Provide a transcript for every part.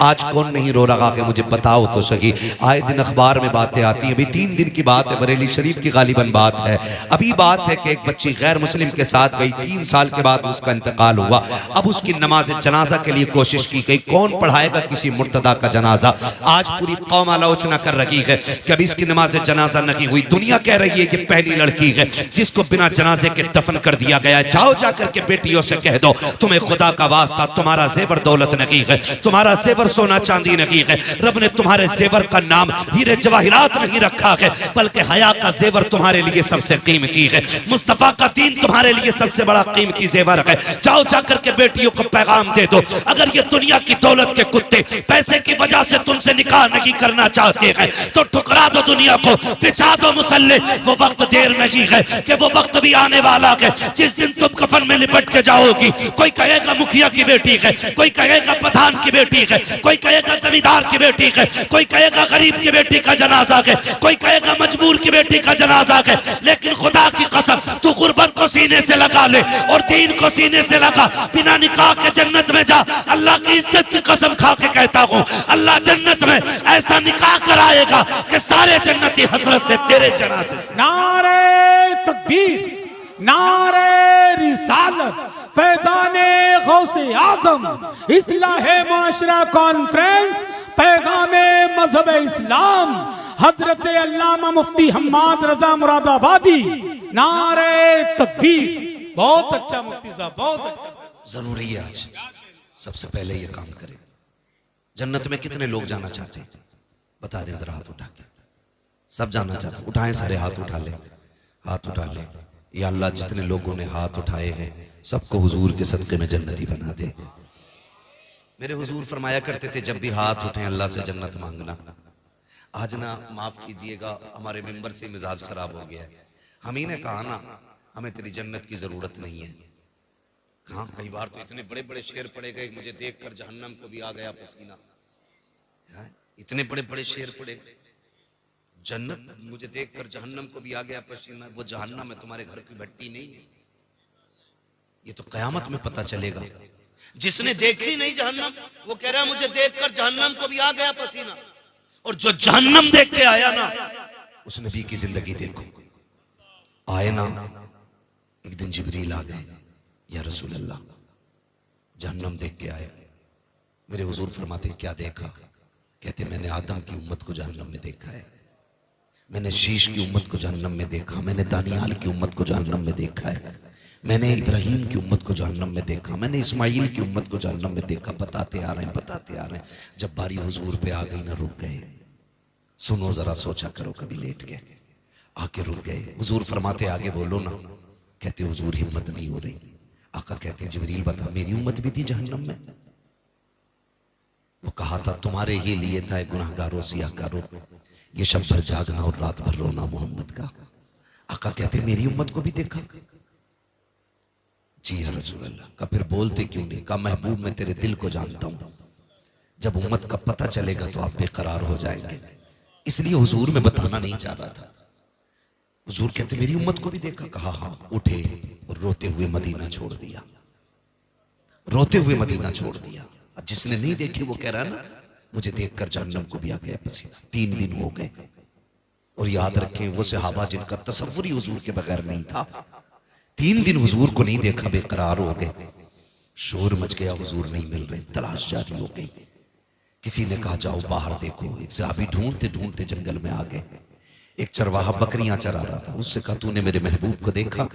आज कौन नहीं रो रहा है मुझे बताओ तो सही। आए दिन अखबार में बातें आती हैं, अभी 3 दिन की बात है, बरेली शरीफ की गालिबन बात है। अभी बात है कि एक बच्ची गैर मुस्लिम के साथ गई, 3 साल के बाद उसका इंतकाल हुआ। अब उसकी नमाज जनाजा के लिए कोशिश की गई, कौन पढ़ाएगा किसी मुर्तदा का जनाजा। आज पूरी कौम आलोचना कर रही है कि अभी इसकी नमाज जनाजा नहीं हुई। दुनिया कह रही है ये पहली लड़की है जिसको बिना जनाजे के दफन कर दिया गया। जाओ जाकर के बेटियों से कह दो तुम्हें खुदा का वास्ता, तुम्हारा जेवर दौलत नहीं है, तुम्हारा जेवर सोना चांदी नहीं है, रब ने तुम्हारे जेवर का नाम हीरे जवाहिरात नहीं रखा है, बल्कि हया का जेवर तुम्हारे लिए सबसे कीमती है। मुस्तफा का दीन तुम्हारे लिए सबसे बड़ा कीमती जेवर है। जाओ जाकर के बेटियों को पैगाम दे दो, अगर ये दुनिया की दौलत के कुत्ते पैसे की वजह से तुमसे निकाह नहीं करना चाहते हैं तो ठुकरा दो दुनिया को, बिछा दो मुसल्ले। वो वक्त देर नहीं है कि वो वक्त भी आने वाला है जिस दिन तुम कफन में लिपट के जाओगी। कोई कहेगा मुखिया की बेटी है, कोई कहेगा प्रधान की बेटी है, कोई कहेगा जमींदार की बेटी है, कोई कहेगा गरीब की बेटी का जनाजा है, कोई कहेगा मजबूर की बेटी का जनाजा है। लेकिन खुदा की कसम तू गुर्बत को सीने से लगा ले और दीन को सीने से लगा, बिना निकाह के जन्नत में जा। अल्लाह की इज्जत की कसम खा के कहता हूँ अल्लाह जन्नत में ऐसा निकाह कराएगा कि सारे जन्नती हसरत से तेरे जनाजे। नारे तकबीर, नारे रिसालत, फैज़ाने गौसे आज़म, इस्लाहे माशरा कॉन्फ्रेंस, पैगामे मजहब इस्लाम, हजरत अल्लामा मुफ्ती हम्माद रजा मुरादाबादी। नारे तकबीर। बहुत अच्छा मुफ्ती साहब, बहुत अच्छा। जरूरी है आज सबसे पहले ये काम करें। जन्नत में कितने लोग जाना चाहते हैं बता दें जरा, हाथ उठा के। सब जाना चाहते, उठाएं सारे हाथ उठा ले, हाथ उठा ले। या अल्लाह जितने लोगों ने हाथ उठाए हैं सबको हुजूर के सदके में जन्नती बना दे। मेरे हुजूर फरमाया करते थे जब भी हाथ उठे अल्लाह से जन्नत मांगना। आज ना माफ कीजिएगा हमारे मेंबर से मिजाज खराब हो गया है। हम ही ने कहा ना हमें तेरी जन्नत की जरूरत नहीं है। कहा कई बार तो इतने बड़े बड़े शेर पड़े गए मुझे देखकर जहन्नम को भी आ गया पसीना। इतने बड़े बड़े शेर पड़े, जन्नत मुझे देखकर जहन्नम को भी आ गया पसीना। वो जहन्नम है तुम्हारे घर की भट्टी नहीं है, ये तो कयामत में पता चलेगा। जिसने देखी नहीं जहन्नम वो कह रहा है मुझे देखकर जहन्नम को भी आ गया पसीना, और जो जहन्नम देख के आया ना उस नबी की जिंदगी देखो। आए ना एक दिन जिब्रील आ गए, या रसूल अल्लाह जहन्नम देख के आए। मेरे हुजूर फरमाते क्या देखा? कहते मैंने आदम की उम्मत को जहन्नम में देखा है, मैंने शीश की उम्मत को जहन्नम में देखा, मैंने दानियाल की उम्मत को जहन्नम में देखा है, मैंने इब्राहिम की उम्मत को जहन्नम में देखा, मैंने इस्माइल की उम्मत को जहन्नम में देखा। बताते आ रहे हैं, बताते आ रहे हैं। जब बारी हुजूर पे आ गई ना रुक गए। सुनो जरा, सोचा करो, कभी लेट गए आके रुक गए। हुजूर फरमाते आगे बोलो ना। कहते हुजूर हिम्मत नहीं हो रही। आका कहते हैं जिब्रील बता मेरी उम्मत भी थी जहन्नम में। वो कहा था तुम्हारे ही लिए था गुनाहगारों सियाकारों, ये शब भर जागना और रात भर रोना मोहम्मद का। आका कहते मेरी उम्मत को भी देखा? जी या रसूल अल्लाह। का फिर बोलते क्यों नहीं? का महबूब मैं तेरे दिल को जानता हूं, जब उम्मत का पता चलेगा तो आप बेकरार हो जाएंगे, इसलिए हुजूर में बताना नहीं चाह रहा था। हुजूर कहते मेरी उम्मत को भी देखा? कहा हाँ। उठे और रोते हुए मदीना छोड़ दिया, रोते हुए मदीना छोड़ दिया। जिसने नहीं देखे वो कह रहा है ना मुझे देखकर जहन्नम को भी आ गया पसीना। 3 दिन हो गए। और याद रखें वो सहाबा जिनका तसव्वुर ही हुजूर के बगैर नहीं था, 3 दिन हुजूर को नहीं देखा, बेकरार हो गए। शोर मच गया, हुजूर नहीं मिल रहे, तलाश जारी हो गई। किसी ने कहा जाओ बाहर देखो। एक सहाबी ढूंढते ढूंढते जंगल में आ गए। एक चरवाहा बकरियां चरा रहा था, उससे कहा तूने मेरे महबूब को देखा?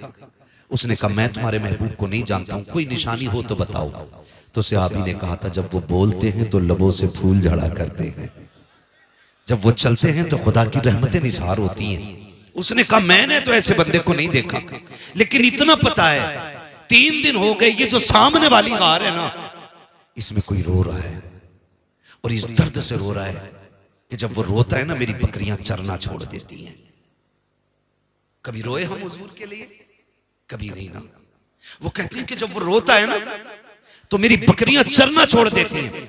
उसने कहा मैं तुम्हारे महबूब को नहीं जानता हूं, कोई निशानी हो तो बताओ। तो सहाबी ने कहा था जब वो बोलते हैं तो लबों से फूल झड़ा करते हैं, जब वो चलते हैं तो खुदा की रहमतें निसार होती हैं। उसने कहा मैंने तो ऐसे बंदे को नहीं देखा, लेकिन इतना पता है 3 दिन हो गए ये जो सामने वाली गार है ना इसमें कोई रो रहा है, और इस दर्द से रो रहा है कि जब वो रोता है ना मेरी बकरियां चरना छोड़ देती हैं। कभी रोए हम हुजूर के लिए? कभी नहीं ना। वो कहते हैं कि जब वो रोता है ना तो मेरी बकरियां चरना छोड़ देती हैं,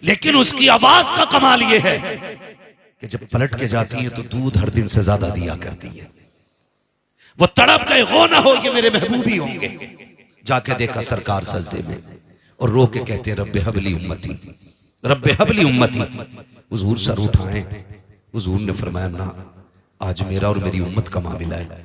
लेकिन उसकी आवाज का कमाल ये है कि जब पलट के जाती हैं तो दूध हर दिन से ज्यादा दिया करती है। वो तड़प गए हो ना हो ये मेरे महबूब ही होंगे। जाके देखा सरकार सजदे में और रो के कहते हैं रब्बे हबली उम्मती, रब्बे हबली उम्मती। हुजूर सर उठाए, हुजूर ने फरमाया ना, आज मेरा और मेरी उम्मत का मामला है,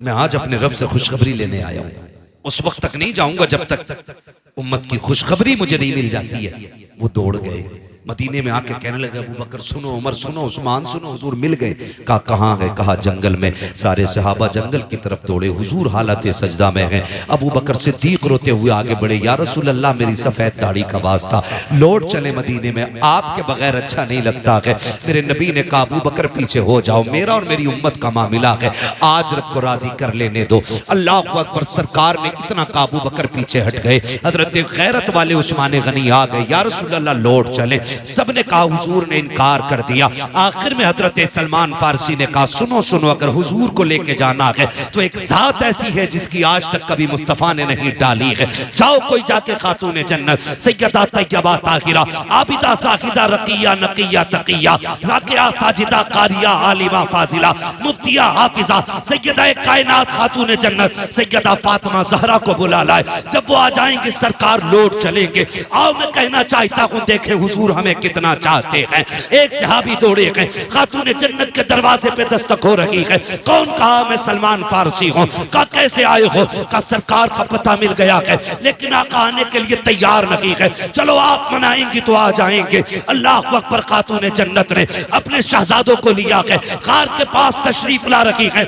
मैं आज अपने रब से खुशखबरी लेने आया हूं। उस वक्त तक नहीं जाऊंगा जब तक उम्मत की खुशखबरी मुझे नहीं मिल जाती है। वो दौड़ गए, मदीने में आके कहने लगे अबू बकर सुनो, उमर सुनो, उस्मान सुनो। हुजूर मिल गए, कहा कहाँ है? कहा जंगल में। सारे सहाबा जंगल की तरफ दौड़े, हुजूर हालत सजदा में हैं। अबू बकर सिद्दीक रोते हुए आगे बढ़े, या रसूल अल्लाह मेरी सफेद दाढ़ी का वास्ता, लौट चले मदीने में, आपके बगैर अच्छा नहीं लगता है। मेरे नबी ने कहा अबू बकर पीछे हो जाओ, मेरा और मेरी उम्मत का मामला है, आज रब को राजी कर लेने दो। अल्लाह अकबर। सरकार ने इतना कहा, अबू बकर पीछे हट गए। हजरत गैरत वाले उस्मान गनी आ गए, या रसूल अल्लाह लौट चले। सबने कहा, हुजूर ने इनकार कर दिया। आखिर में हजरत सलमान फारसी ने कहा सुनो सुनो, अगर हुजूर को लेके जाना है तो एक जात ऐसी है जिसकी आज तक कभी मुस्तफा ने नहीं डाली है। जाओ कोई जाके खातून जन्नत सैयदा तैयबा ताहिरा आबिदा साहिदा रकिया नकिया तकिया राकिया साजिदा कारिया आलिमा फाजिला मुफ्तिया हाफिजा सैयदा कायनात खातून जन्नत सैयदा फातिमा ज़हरा को बुला लाए। जब वो आ जाएंगे सरकार लौट चलेंगे। आओ मैं कहना चाहता हूँ, देखें हुजूर हमें कितना चाहते हैं। एक सहाबी दौड़े गए, खातून जन्नत के दरवाजे पे दस्तक हो रही है। कौन? कहा मैं सलमान फारसी हूँ। कहा कैसे आए हो? कहा सरकार का पता मिल गया है, लेकिन आका आने के लिए तैयार नहीं है, चलो आप मनाएंगी तो आ जाएंगे। अल्लाह अकबर। खातून जन्नत ने अपने शहजादों को लिया है, गार के पास तशरीफ ला रखी है।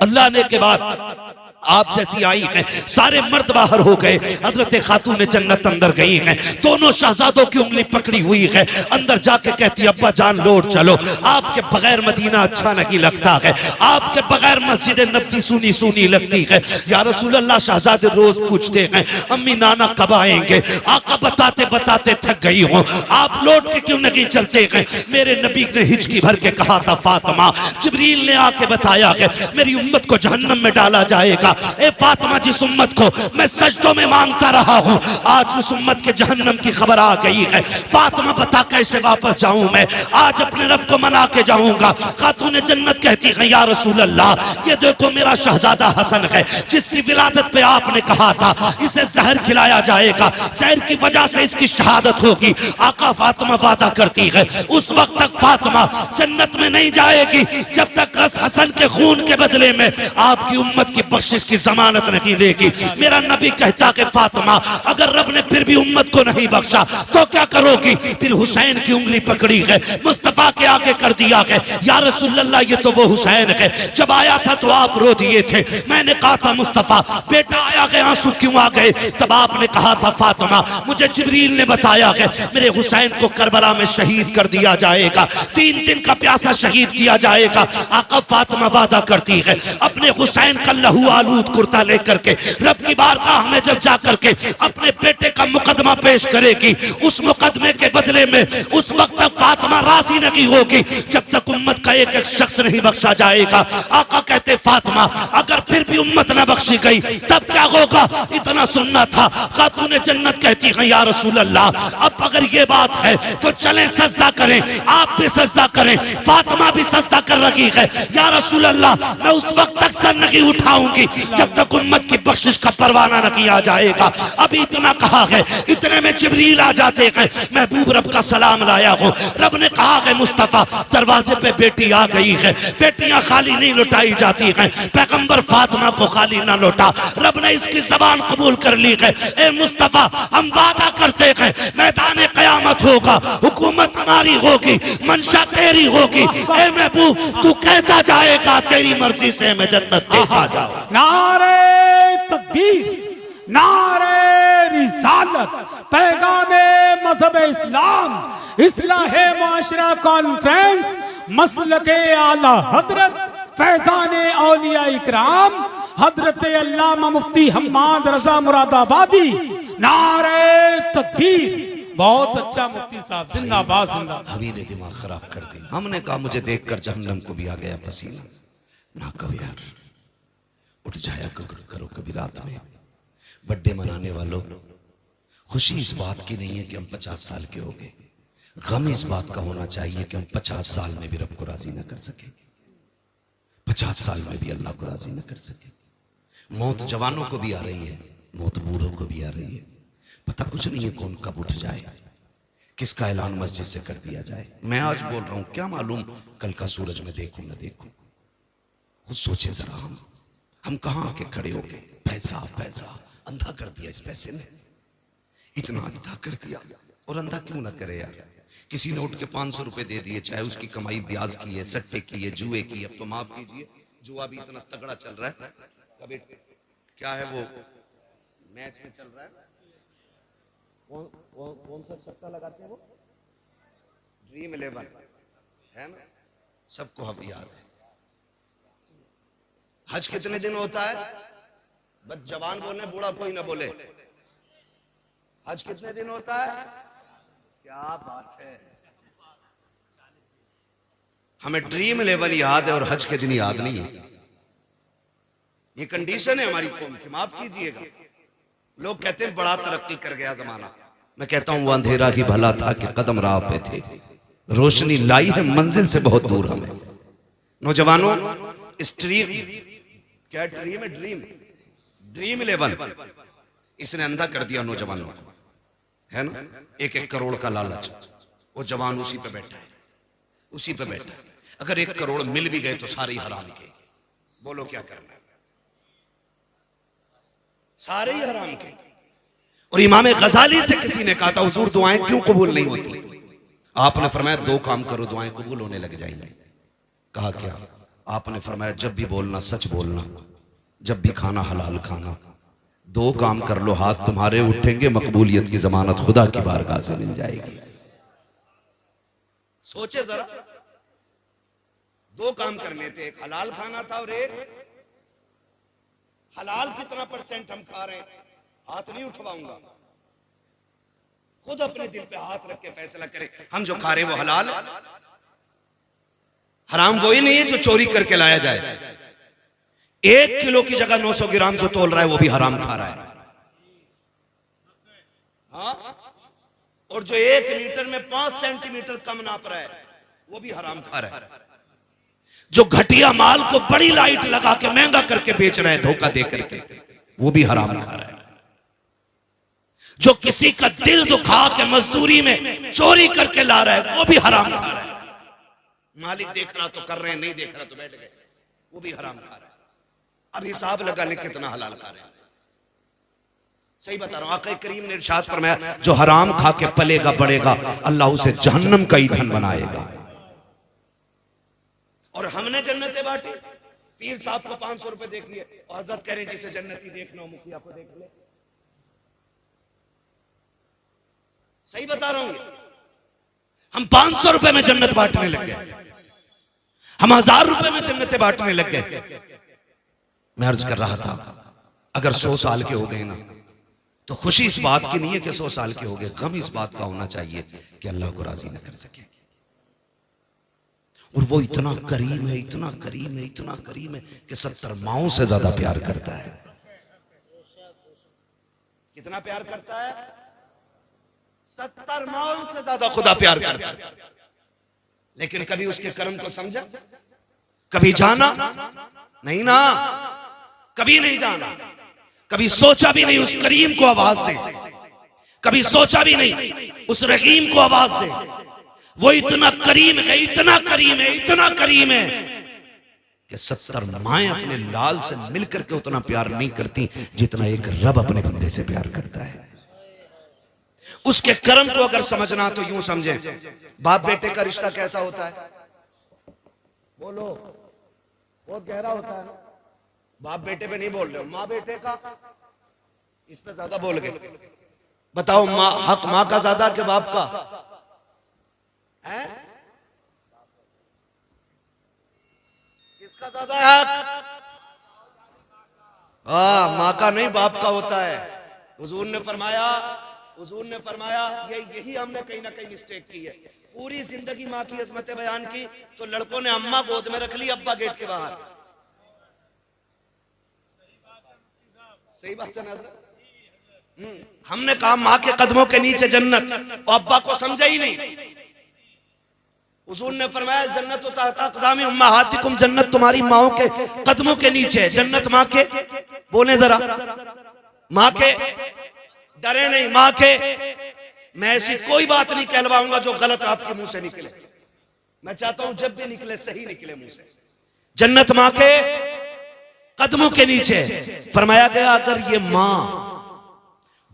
अल्लाह ने के बाद आप जैसी आई है, सारे मर्द बाहर हो गए, हजरत खातून जन्नत अंदर गई हैं। दोनों शहजादों की उंगली पकड़ी हुई है, अंदर जाके कहती अब्बा जान लौट चलो, आपके बगैर मदीना अच्छा नहीं लगता है, आपके बगैर मस्जिद नबवी सुनी सुनी लगती है। या रसूल अल्लाह शहजादे रोज पूछते हैं अम्मी नाना कब आएंगे? आका बताते बताते थक गई हूँ, आप लौट के क्यों नहीं चलते हैं? मेरे नबी ने हिचकी भर के कहा था फातिमा, जिब्रील ने आके बताया है मेरी उम्मत को जहन्नम में डाला जाएगा। ए फातिमा, जिस उम्मत को मैं सजदों में मांगता रहा हूं, आज उस उम्मत के जहन्नम की खबर आ गई है। फातिमा बता कैसे वापस जाऊं मैं? आज अपने रब को मना के जाऊंगा। खातून जन्नत कहती है या रसूल अल्लाह, ये देखो मेरा शहजादा हसन है, जिसकी विलादत पे आपने कहा था इसे जहर खिलाया जाएगा, जहर की वजह से इसकी शहादत होगी। आका फातिमा वादा करती है उस वक्त तक फातिमा जन्नत में नहीं जाएगी जब तक हसन के खून के बदले में आपकी उम्मत की बख्शिश की जमानत नहीं देगी। मेरा नबी कहता कि फातिमा, अगर रब ने फिर भी उम्मत को नहीं बख्शा तो क्या करोगी? फिर हुसैन की उंगली पकड़ी है, मुस्तफा के आगे कर दिया है, या रसूल अल्लाह ये तो वो हुसैन है, जब आया था तो आप रो दिए थे। मैंने कहा था मुस्तफा बेटा आया गया, आंसू क्यों आ गए? तब आपने कहा था फातिमा, मुझे जिब्रील ने बताया है मेरे हुसैन को करबला में शहीद कर दिया जाएगा, 3 दिन का प्यासा शहीद किया जाएगा। आका फातिमा वादा करती है अपने हुसैन का लहू आलूद कुर्ता लेकर के रब की बारगाह में जब जाकर के अपने बेटे का मुकदमा पेश करेगी, उस मुकदमे के बदले में उस वक्त तक फातिमा राजी नहीं होगी जब तक उम्मत का एक एक शख्स नहीं बख्शा जाएगा। आका कहते फातिमा, अगर फिर भी उम्मत न बख्शी गई तब क्या होगा? इतना सुनना था। खातून जन्नत कहती है या रसूल अल्लाह, अब अगर ये बात है तो चलें सजदा करें, आप भी सजदा करें। फातिमा भी सजदा कर रही है, या रसूल अल्लाह मैं उस वक्त तक सर नहीं उठाऊंगी जब तक उम्मत की बख्शिश का परवाना न किया जाएगा। अभी इतना कहा है, इतने में जिब्रील आ जाते हैं, महबूब रब का सलाम लाया हो। रब ने कहा है मुस्तफा दरवाजे पे बेटी आ गई है, बेटियां खाली नहीं लौटाई जाती हैं, पैगंबर फातिमा को खाली ना लौटा। रब ने इसकी जबान कबूल कर ली है। ए मुस्तफा, हम वादा करते हैं मैदान क़यामत होगा, हुकूमत हमारी होगी, मंशा तेरी होगी। ए महबूब तू कहता जाएगा तेरी मर्जी से मैं जन्नत देखा जाऊं। नारे तकबीर, नारे रिसालत, पैगामे मजहब इस्लाम, इस्लाहे मुआशरा कॉन्फ्रेंस, मसलके आला हजरत फैजाने औलिया इकराम हजरत अल्लामा मुफ्ती हम्माद रजा मुरादाबादी। नारे तकबीर। बहुत अच्छा मुफ्ती साहब, जिंदाबाद जिंदाबाद। हमी ने दिमाग खराब कर दिया। हमने कहा मुझे देखकर जहन्नम को भी आ गया पसीना। ना कहो यार, उठ जाया करो कभी रात में। बर्थडे मनाने वालों, खुशी इस बात की नहीं है कि हम 50 साल के हो गए, गम इस बात का होना चाहिए कि हम 50 साल में भी रब को राजी न कर सके, 50 साल में भी अल्लाह को राजी न कर सके। मौत जवानों को भी आ रही है, मौत बूढ़ों को भी आ रही है, पता कुछ नहीं है कौन कब उठ जाए, किसका ऐलान मस्जिद से कर दिया जाए। मैं आज बोल रहा हूं, क्या मालूम कल का सूरज में देखूं ना देखूं। खुद सोचे जरा, हम कहां आके खड़े हो गए। पैसा पैसा अंधा कर दिया, इस पैसे ने इतना अंधा कर दिया। और अंधा क्यों ना करे यार। किसी ने उठ के 500 रुपए दे दिए, चाहे उसकी कमाई ब्याज की है, सट्टे की है, जुए की। अब तो माफ कीजिए, जुआ भी इतना तगड़ा चल रहा है। कभी क्या है वो मैच में चल रहा है, कौन सा सट्टा लगाते हैं वो, ड्रीम 11 है ना, सबको अब याद है। हज कितने दिन होता है, बस जवान बोले, बूढ़ा कोई ना बोले। हज कितने दिन होता है, क्या बात है। हमें ड्रीम 11 याद है और हज के दिन याद नहीं है। ये कंडीशन है हमारी कौम की, माफ कीजिएगा। लोग कहते हैं बड़ा तरक्की कर गया जमाना। मैं कहता हूं वो अंधेरा ही भला था कि कदम राह पे थे, रोशनी लाई है मंजिल से बहुत दूर हमें। नौजवानों, इस ड्रीम, क्या ड्रीम है, ड्रीम 11 इसने अंधा कर दिया नौजवानों को, है ना। 1-1 करोड़ का लालच, वो जवान उसी पे बैठा है, उसी पे बैठा है। अगर 1 करोड़ मिल भी गए तो सारे ही हराम के। बोलो क्या करना है, सारे ही हराम के। और इमाम गजाली से किसी ने कहा था, हुजूर दुआएं क्यों कबूल नहीं होती। आपने फरमाया 2 काम करो, दुआएं कबूल होने लग जाएंगी। कहा क्या, आपने फरमाया जब भी बोलना सच बोलना, जब भी खाना हलाल खाना। 2 काम कर लो, हाथ तुम्हारे उठेंगे, मकबूलियत की जमानत खुदा की बारगाह से मिल जाएगी। सोचे जरा, 2 काम करने थे, एक हलाल खाना था और एक हलाल कितना % हम खा रहे हैं, हाथ नहीं उठवाऊंगा। खुद अपने दिल पे हाथ रख के फैसला करें, हम जो खा रहे हैं वो हलाल है। हराम वही नहीं है जो चोरी करके लाया जाए। 1 किलो की जगह 900 ग्राम जो तोल रहा है वो भी हराम खा रहा है। हाँ? और जो 1 लीटर में 5 सेंटीमीटर कम नाप रहा है वो भी हराम खा रहा है। जो घटिया माल को बड़ी लाइट लगा के महंगा करके बेच रहा है, धोखा दे करके, वो भी हराम खा रहा है। जो किसी का दिल दुखा के मजदूरी में चोरी करके ला रहा है वो भी हराम खा रहा है। मालिक देख रहा तो कर रहे हैं, नहीं देख रहा तो बैठ गए, वो भी हराम खा रहा है। अब हिसाब लगा ले कितना हलाल खा रहे हैं। सही बता रहा हूं, आका करीम ने इरशाद फरमाया जो हराम खा के पलेगा बढ़ेगा, अल्लाह उसे जहन्नम का ईंधन बनाएगा। और हमने जन्नतें बांटी। पीर साहब को 500 रुपए देखिए और हजरत कह रहे जिसे जन्नती देखना हो मुखिया को देख ले। सही बता रहा हूं, हम 500 रुपए में जन्नत बांटने लग गए, हम 1000 रुपए में जन्नतें बांटने लग गए। मैं अर्ज कर रहा था, अगर 100 साल के हो गए ना तो खुशी इस बात की नहीं है कि 100 साल के हो गए, गम इस बात का होना चाहिए कि अल्लाह को राजी न कर सके। और वो इतना करीम है, इतना करीम है, इतना करीम है कि 70 माओं से ज्यादा प्यार करता है। कितना प्यार करता है, 70 माओं से ज्यादा खुदा प्यार करता है। लेकिन कभी उसके कर्म को समझा, कभी जाना नहीं ना, कभी नहीं जाना, कभी सोचा भी नहीं उस करीम को आवाज दे, कभी सोचा भी नहीं उस रहीम को आवाज दे। वो इतना करीम है, इतना करीम है, इतना करीम है कि 70 माएं अपने लाल से मिलकर के उतना प्यार नहीं करती जितना एक रब अपने बंदे से प्यार करता है। उसके कर्म को अगर समझना तो यूं समझे, बाप बेटे का रिश्ता कैसा होता है, बोलो, बहुत गहरा होता है। बाप बेटे पे नहीं बोल रहे हो, माँ बेटे का, इस पे ज्यादा बोल गए। बताओ माँ, हक माँ का ज्यादा कि बाप का है? किसका ज्यादा है हक? माँ का नहीं, बाप का होता है। हुजूर ने फरमाया यही हमने कहीं ना कहीं मिस्टेक की है। पूरी जिंदगी माँ की अजमतें बयान की तो लड़कों ने अम्मा गोद में रख ली, अब्बा गेट के बाहर। सही बात है ना। हमने कहा माँ के कदमों के नीचे जन्नत, और अब्बा को समझा ही नहीं। हुजूर ने फरमाया जन्नत अक़दामी उम्महातिकुम, जन्नत तुम्हारी माओं के कदमों के नीचे। जन्नत माँ के, बोले जरा, माँ के डरे नहीं, माँ के मैं ऐसी कोई बात नहीं कहलवाऊंगा जो गलत आपके मुंह से निकले। मैं चाहता हूं जब भी निकले सही निकले मुंह से। जन्नत मां के कदमों के नीचे। फरमाया गया अगर ये मां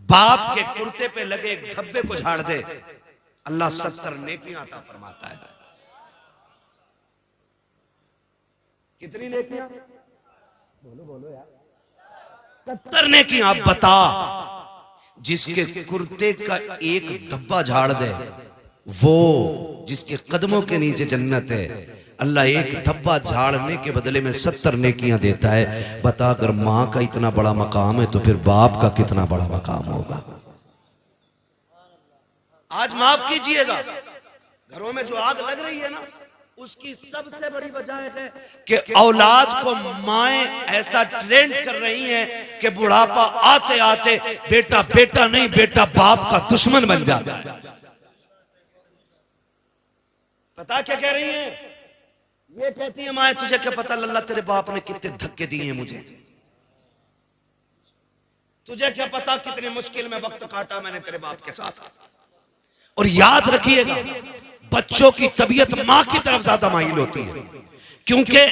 बाप के कुर्ते पे लगे एक धब्बे को झाड़ दे, अल्लाह 70 नेकियां अता फरमाता है। कितनी नेकियां? बोलो बोलो यार। 70 नेकियां। आप बता, जिसके कुर्ते का एक धब्बा झाड़ दे, वो जिसके कदमों के नीचे जन्नत है, अल्लाह एक धब्बा झाड़ने के बदले में 70 नेकियां देता है। बता, अगर मां का इतना बड़ा मकाम है तो फिर बाप का कितना बड़ा मकाम होगा। आज माफ कीजिएगा, घरों में जो आग लग रही है ना, उसकी सबसे बड़ी वजह है कि औलाद को माएं ऐसा ट्रेंड कर रही हैं कि बुढ़ापा आते आते बेटा बेटा नहीं, बेटा बाप का दुश्मन बन जाता है। पता क्या कह रही हैं? ये कहती है माएं, तुझे क्या पता लल्ला तेरे बाप ने कितने धक्के दिए हैं मुझे, तुझे क्या पता कितने मुश्किल में वक्त काटा मैंने तेरे बाप के साथ। और याद रखिएगा, बच्चों की तबीयत मां की तरफ ज्यादा माइल होती है, क्योंकि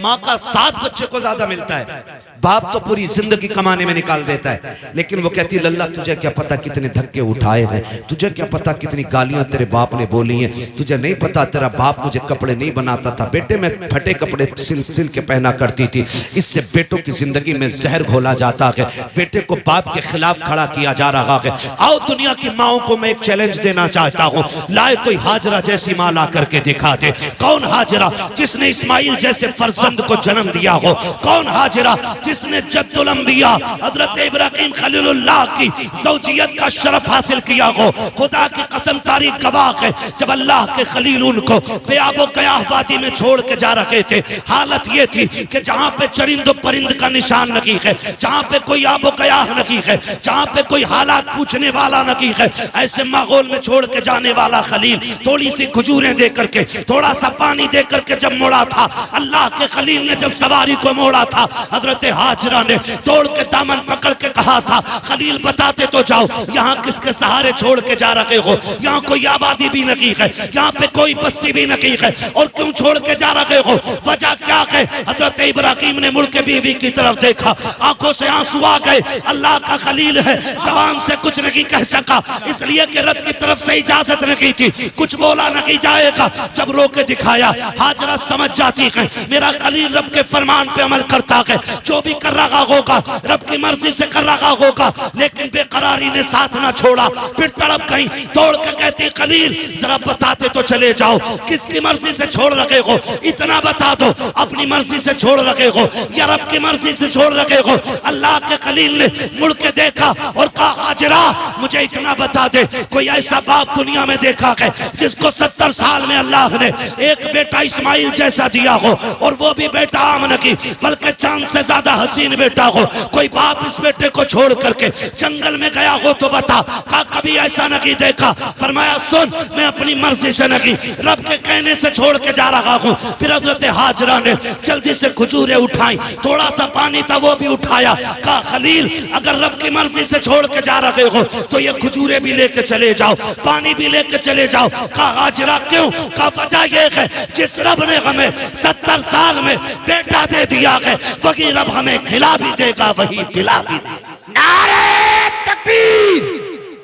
मां का साथ बच्चे को ज्यादा मिलता है। बाप तो पूरी जिंदगी कमाने में निकाल देता है, लेकिन वो कहती है लल्ला तुझे क्या पता कितने धक्के उठाए हैं, तुझे क्या पता कितनी गालियां तेरे बाप ने बोली हैं, तुझे नहीं पता तेरा बाप मुझे कपड़े नहीं बनाता था बेटे, मैं फटे कपड़े सिल के पहना करती थी, इससे बेटों की जिंदगी में जहर घोला जाता है, बेटे को बाप के खिलाफ खड़ा किया जा रहा है। आओ दुनिया की माओ को मैं एक चैलेंज देना चाहता हूँ, लाए कोई हाजरा जैसी मां ला करके दिखा दे। कौन हाजरा जिसने इस्माइल जैसे फर्जंद को जन्म दिया हो? कौन हाजरा जिसने जद्दुल अंबिया हजरत इब्राहिम खलीलुल्लाह की ज़ौजियत का शरफ हासिल किया हो? खुदा की कसम तारीख गवाह है, जब अल्लाह के खलील उनको बेआबो कयाह वादी में छोड़ के जा रहे थे, हालत ये थी कि जहां पे चरिंद परिंद का निशान नहीं है, जहां पे कोई आबो कयाह नहीं है, जहां पे कोई हालात पूछने वाला नहीं है, ऐसे माहौल में छोड़ के जाने वाला खलील थोड़ी सी खजूरें दे करके, थोड़ा सा पानी दे करके जब मोड़ा था, अल्लाह के खलील ने जब सवारी को मोड़ा था, हजरत हाजरा ने तोड़ के दामन पकड़ के कहा था खलील बताते तो जाओ, यहाँ किसके सहारे छोड़ के जा रहे हो? यहाँ कोई आबादी भी नहीं है, यहाँ पे कोई बस्ती भी नहीं है, और क्यों छोड़ के जा रहे हो? वजह क्या है? हजरत इब्राहिम ने मुड़ के बीवी की तरफ देखा, आंखों से आंसू आ गए। अल्लाह का खलील है, जबान से कुछ नहीं कह सका, इसलिए कि रब की तरफ से इजाजत नहीं थी, कुछ बोला नहीं जाएगा। जब रो के दिखाया, हाजरा समझ जाती है मेरा खलील रब के फरमान पे अमल करता है, जो भी कर रहा होगा रब की मर्जी से कर रहा होगा। लेकिन बेकरारी ने साथ ना छोड़ा, फिर तड़प गई, तोड़ के कहती खलील जरा बताते तो चले जाओ, किसकी मर्जी से छोड़ रखे हो? इतना बता दो, अपनी मर्जी से छोड़ रखे हो या रब की मर्जी से छोड़ रखे हो? अल्लाह के खलील ने मुड़ के देखा और कहा हाजरा मुझे इतना बता दे, कोई ऐसा बाप दुनिया में देखा है जिसको 70 साल में अल्लाह ने एक बेटा इस्माइल जैसा दिया हो, और वो भी बेटा आम नहीं बल्कि चांद से ज्यादा हसीन बेटा हो? कोई बाप इस बेटे को छोड़ करके जंगल में गया हो तो बता। कहा कभी ऐसा नहीं देखा। फरमाया सुन, मैं अपनी मर्जी से नहीं रब के कहने से छोड़ के जा रहा हूँ। फिर हजरत हाजरा ने जल्दी से खजूरें उठाई, थोड़ा सा पानी था वो भी उठाया। कहा खलील अगर रब की मर्जी से छोड़ के जा रहे हो तो ये खजूरें भी लेके चले जाओ, पानी भी लेके चले जाओ। कहा हाजरा क्यों? कहा वजह ये है जिस रब ने हमें 70 साल में बेटा दे दिया है, वही रब हमें खिला भी देगा, वही पिला भी देगा। नारे तकबीर,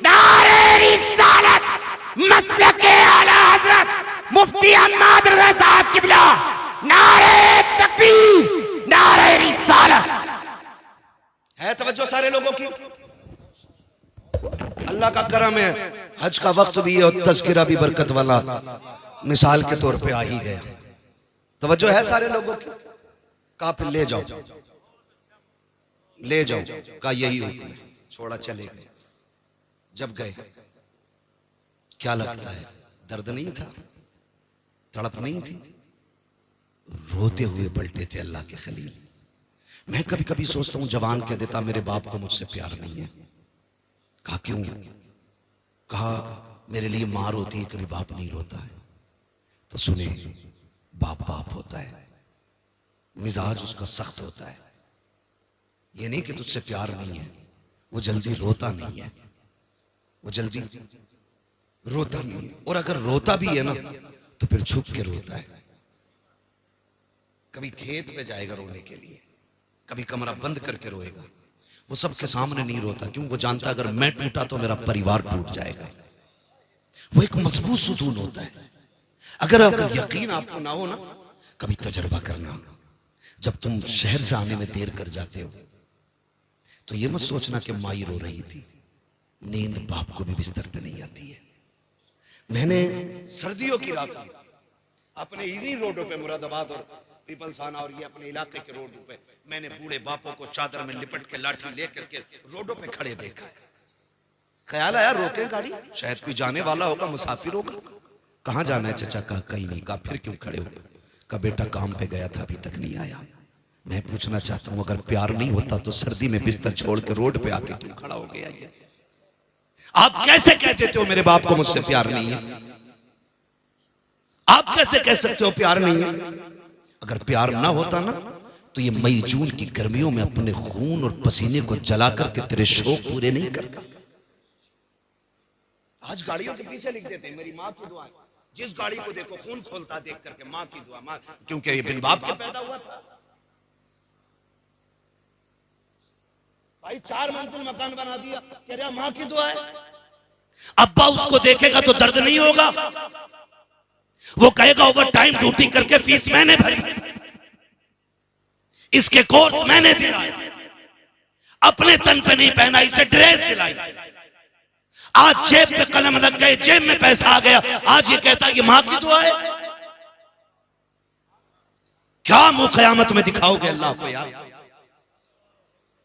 नारे रिसालत, मसलके आला हजरत मुफ्ती अहमद रज़ा साहब किबला, नारे तकबीर, नारे रिसालत। है तवज्जो सारे लोगों की? अल्लाह का करम है, हज का वक्त भी है और तज़किरा भी बरकत वाला मिसाल के तौर पे आ ही गया। तवज्जो है सारे लोगों की? कहा फिर ले जाओ, ले जाओ। कहा यही हुक्म है, छोड़ा चले गए। जब गए क्या लगता है, दर्द नहीं था, तड़प नहीं थी, रोते हुए पलटे थे अल्लाह के खलील। मैं कभी कभी सोचता हूं जवान कह देता मेरे बाप को मुझसे प्यार नहीं है। कहा क्यों? कहा मेरे लिए मां रोती है, कभी बाप नहीं रोता है। तो सुने, बाप बाप होता है, मिजाज उसका सख्त होता है। ये नहीं कि तुझसे प्यार नहीं है, वो जल्दी रोता नहीं है, वो जल्दी रोता नहीं है। और अगर रोता भी है ना तो फिर छुप के रोता है। कभी खेत पे जाएगा रोने के लिए, कभी कमरा बंद करके रोएगा। वो सबके सामने नहीं रोता, क्यों? वो जानता अगर मैं टूटा तो मेरा परिवार टूट जाएगा। वो एक मजबूत सुकून होता है। अगर यकीन आपको ना हो ना, कभी तजर्बा करना। जब तुम शहर से आने में देर कर जाते हो तो ये मत सोचना कि माई रो रही थी। नींद बाप को भी बिस्तर पे नहीं आती है। मैंने सर्दियों की रात अपने इन्हीं रोडों पे, मुरादाबाद और पीपलसाना और ये अपने इलाके के रोडों पे, मैंने बूढ़े बापों को चादर में लिपट के लाठी लेकर के रोडों पे खड़े देखा। ख्याल आया रोके गाड़ी, शायद कोई जाने वाला होगा, मुसाफिर होगा। कहाँ जाना है चाचा? कहा कहीं नहीं। कहा फिर क्यों खड़े हो? कहा बेटा काम पे गया था, अभी तक नहीं आया। मैं पूछना चाहता हूं, अगर प्यार नहीं होता तो सर्दी में बिस्तर छोड़ के रोड पे आके क्यों खड़ा हो गया? ये आप कैसे कह देते हो मेरे बाप को मुझसे प्यार नहीं है? आप कैसे कह सकते हो प्यार नहीं है? अगर प्यार ना होता ना तो ये मई जून की गर्मियों में अपने खून और पसीने को जला करके तेरे शौक पूरे नहीं करता। आज गाड़ियों के पीछे लिख देते हैं मेरी माँ की दुआ। जिस गाड़ी को देखो खून खोलता देख करके माँ की दुआ, माँ, क्योंकि ये बिन बाप के पैदा हुआ था। भाई 4 मंजिल मकान बना दिया, कह रहा माँ की दुआ है। अब्बा उसको देखेगा तो दर्द नहीं होगा? वो कहेगा ओवर टाइम ड्यूटी करके फीस मैंने भरी, इसके कोर्स मैंने दिलाए, अपने तन पे नहीं पहना, इसे ड्रेस दिलाई। आज जेब पे कलम लग गए, जेब में पैसा आ गया, आज ये कहता है ये मां की दुआ है। क्या मुंह कयामत में दिखाओगे अल्लाह को यार?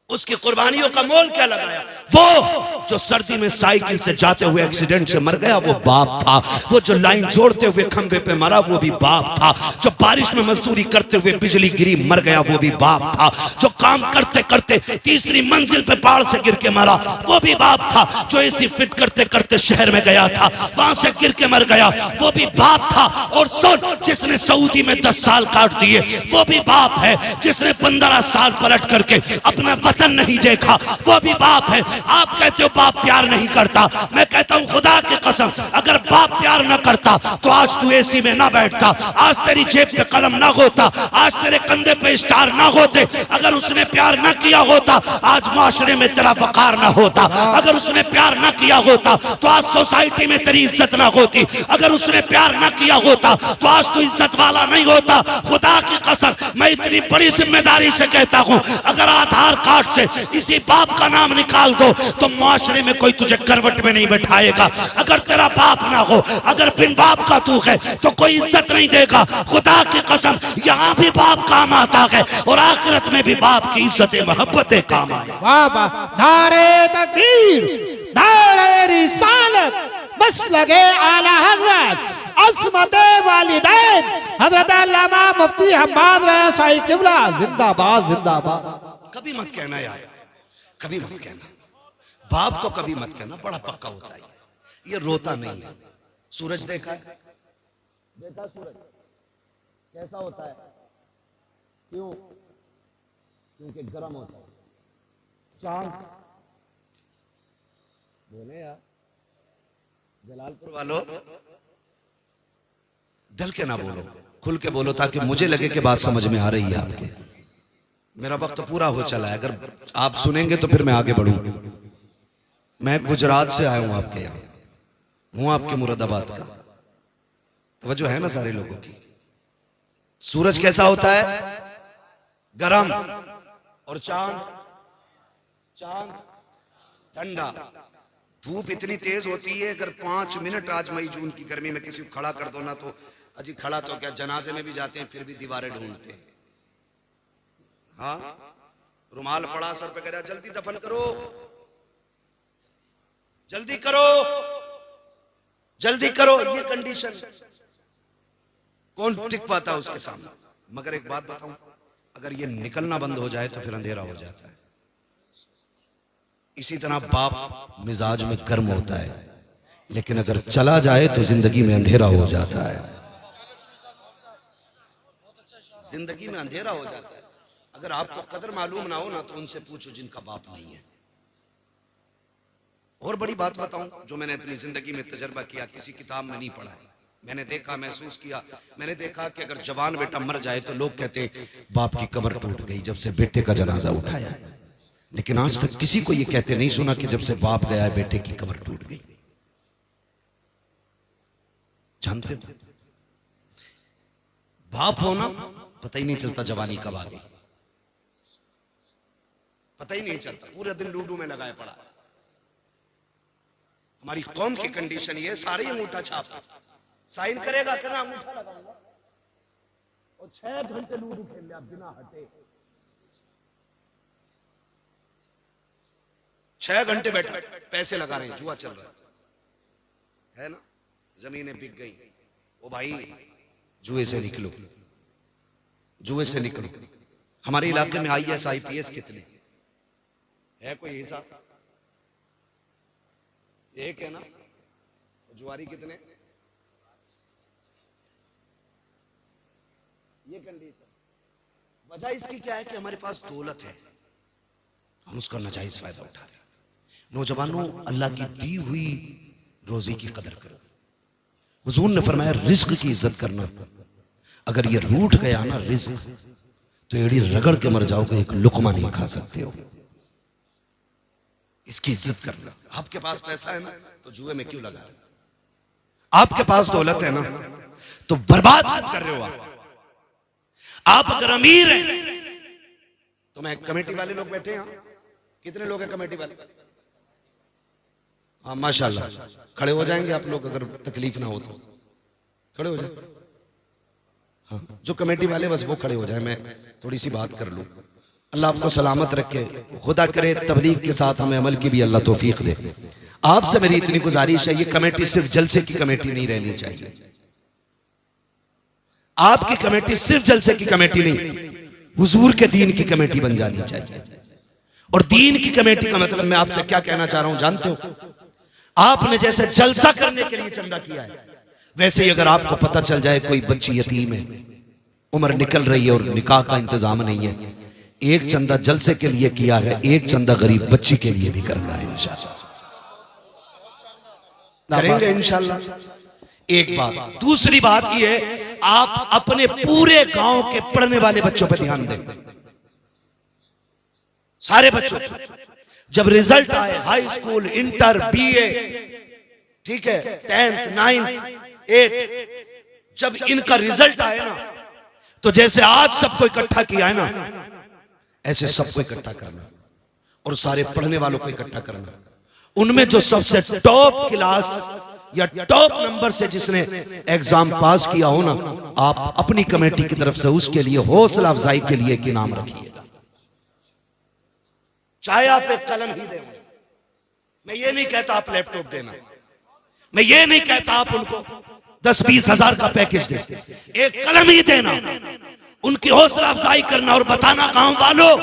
उसकी कुर्बानियों का मोल क्या लगाया? वो जो सर्दी में साइकिल से जाते हुए एक्सीडेंट से मर गया वो बाप था। वो जो लाइन जोड़ते हुए खंबे पे मरा वो भी बाप था। जो बारिश में मजदूरी करते हुए बिजली गिरी मर गया वो भी बाप था। जो काम करते करते 3री मंजिल पे पहाड़ से गिर के मरा वो भी बाप था। जो एसी फिट करते करते शहर में गया था वहां से गिर के मर गया वो भी बाप था। और सुन, जिसने सऊदी में 10 साल काट दिए वो भी बाप है। जिसने 15 साल पलट करके अपना वतन नहीं देखा वो भी बाप है। आप कहते हो बाप प्यार नहीं करता, मैं कहता हूं खुदा की कसम अगर बाप प्यार ना करता तो आज तू एसी में ना बैठता, आज तेरी जेब पे कलम ना होता, आज तेरे कंधे पे स्टार ना होते। अगर उसने प्यार ना किया होता आज माशरे में तेरा वकार ना होता। अगर उसने प्यार ना किया होता तो आज सोसाइटी में तेरी इज्जत ना होती। अगर उसने प्यार ना किया होता तो आज तू इज्जत वाला नहीं होता। खुदा की कसम मैं इतनी बड़ी जिम्मेदारी से कहता हूं, अगर आधार कार्ड से इसी बाप का नाम निकाल दो तो माशरे में कोई तुझे करवट में नहीं बैठाएगा। अगर तेरा बाप ना हो, अगर बिन बाप का तू है तो कोई इज्जत नहीं देगा। खुदा की कसम यहाँ भी बाप काम आता है और आखिरत में भी बाप की इज्जतें मोहब्बतें काम आए। वाह वाह, नारे तकबीर, नारे रिसालत, बस लगे आला हजरत अस्मते वालिदैन हजरत अल्लामा मुफ्ती हम्माद रज़ा साहिब किबला जिंदाबाद जिंदाबाद। कभी मत कहना यार, कभी मत कहना, बाप को कभी मत कहना, बड़ा पक्का होता है ये रोता नहीं है। सूरज देखा है? देखा सूरज कैसा होता है? क्यों? क्योंकि गर्म होता है। चांद बोले यार, जलालपुर वालों डर के ना बोलो, खुल के बोलो ताकि मुझे लगे कि बात समझ में आ रही है आपके। मेरा वक्त तो पूरा हो चला है, अगर आप सुनेंगे तो फिर मैं आगे बढ़ूंगा। मैं गुजरात से आया हूं, आपके यहाँ हूं, आपके मुरादाबाद का। तवज्जो है ना सारे लोगों की? सूरज कैसा होता है? गरम। और चांद? चांद ठंडा। धूप इतनी तेज होती है, अगर 5 मिनट आज मई जून की गर्मी में किसी को खड़ा कर दो ना तो अजी खड़ा तो क्या, जनाजे में भी जाते हैं फिर भी दीवारें ढूंढते हैं। हाँ, रुमाल पड़ा सर पे, कह रहा जल्दी दफन करो, जल्दी करो, जल्दी करो। ये कंडीशन कौन टिक पाता है उसके सामने? मगर एक बात बताऊं, अगर ये निकलना बंद हो जाए तो फिर अंधेरा हो जाता है। इसी तरह बाप मिजाज में गर्म होता है, लेकिन अगर चला जाए तो जिंदगी में अंधेरा हो जाता है। जिंदगी में अंधेरा हो जाता है। अगर आपको कदर मालूम ना हो ना तो उनसे पूछो जिनका बाप नहीं है। और बड़ी बात बताऊं जो मैंने अपनी जिंदगी में तजर्बा किया, किसी किताब में नहीं पढ़ा है, मैंने देखा, महसूस किया। मैंने देखा कि अगर जवान बेटा मर जाए तो लोग कहते हैं बाप की कब्र टूट गई जब से बेटे का जनाजा उठाया, लेकिन आज तक किसी को यह कहते नहीं सुना कि जब से बाप गया है बेटे की कब्र टूट गई। जानते हो, बाप होना पता ही नहीं चलता जवानी कब आ गई, पता ही नहीं चलता, पूरे दिन लूडो में लगाए पड़ा। हमारी कौम की कंडीशन ये, सारे अंगूठा छाप साइन करेगा कहना अंगूठा लगाऊंगा और 6 घंटे लूडो खेल लिया बिना हटे, 6 घंटे बैठे पैसे लगा रहे हैं, जुआ चल रहा है ना, जमीनें बिक गई। ओ भाई जुए से निकलो, जुए से निकलो। हमारे इलाके में IAS IPS कितने है, कोई हिसाब? एक है ना, जुआरी कितने? ये कंडीशन। वजह इसकी क्या है कि हमारे पास दौलत है, हम उसका नाजायज फायदा उठा रहे हैं। नौजवानों, अल्लाह की दी हुई रोजी की कदर करो। हुजूर ने फरमाया रिस्क की इज्जत करना, अगर ये रूठ गया ना रिस्क तो एड़ी रगड़ के मर जाओगे, एक लुकमा नहीं खा सकते हो। इसकी इज्जत करना। आपके पास पैसा है ना तो जुए में क्यों लगा रहे हो? आपके पास दौलत है ना तो बर्बाद क्यों कर रहे हो? आप अगर अमीर हैं तो मैं, कमेटी वाले लोग बैठे हैं, कितने लोग हैं कमेटी वाले? हाँ माशाल्लाह, खड़े हो जाएंगे आप लोग, अगर तकलीफ ना हो तो खड़े हो जाए। हाँ, जो कमेटी वाले बस वो खड़े हो जाए, मैं थोड़ी सी बात कर लूं। अल्लाह आपको सलामत रखे, खुदा करे तबलीग के साथ हमें अमल की भी अल्लाह तौफीक दे। आपसे मेरी इतनी गुजारिश है, ये कमेटी सिर्फ जलसे की कमेटी नहीं रहनी चाहिए। आपकी कमेटी सिर्फ जलसे की कमेटी नहीं, हुजूर के दीन की कमेटी बन जानी चाहिए। और दीन की कमेटी का मतलब मैं आपसे क्या कहना चाह रहा हूं जानते हो? आपने जैसे जलसा करने के लिए चंदा किया है, वैसे ही अगर आपको पता चल जाए कोई बच्ची यतीम है, उम्र निकल रही है और निकाह का इंतजाम नहीं है, एक चंदा जलसे के लिए किया है, एक चंदा गरीब बच्ची के लिए भी करना है इंशाल्लाह, करेंगे इंशाल्लाह। एक बात। दूसरी बात यह है, आप अपने पूरे गांव के पढ़ने वाले बच्चों पर ध्यान दें, सारे बच्चों। जब रिजल्ट आए, हाई स्कूल, इंटर, BA, ठीक है, 10th 9th 8, जब इनका रिजल्ट आए ना तो जैसे आज सबको इकट्ठा किया है ना, ऐसे सबको इकट्ठा करना और सारे पढ़ने वालों को इकट्ठा करना। उनमें जो सबसे टॉप क्लास या टॉप नंबर से जिसने एग्जाम पास किया हो ना, आप अपनी कमेटी की तरफ से उसके लिए हौसला अफजाई के लिए एक इनाम रखिएगा। चाहे आप एक कलम ही देना, मैं ये नहीं कहता आप लैपटॉप देना, मैं ये नहीं कहता आप उनको 10-20 हजार का पैकेज दें, एक कलम ही देना, उनकी हौसला अफजाई करना और बताना गांव वालों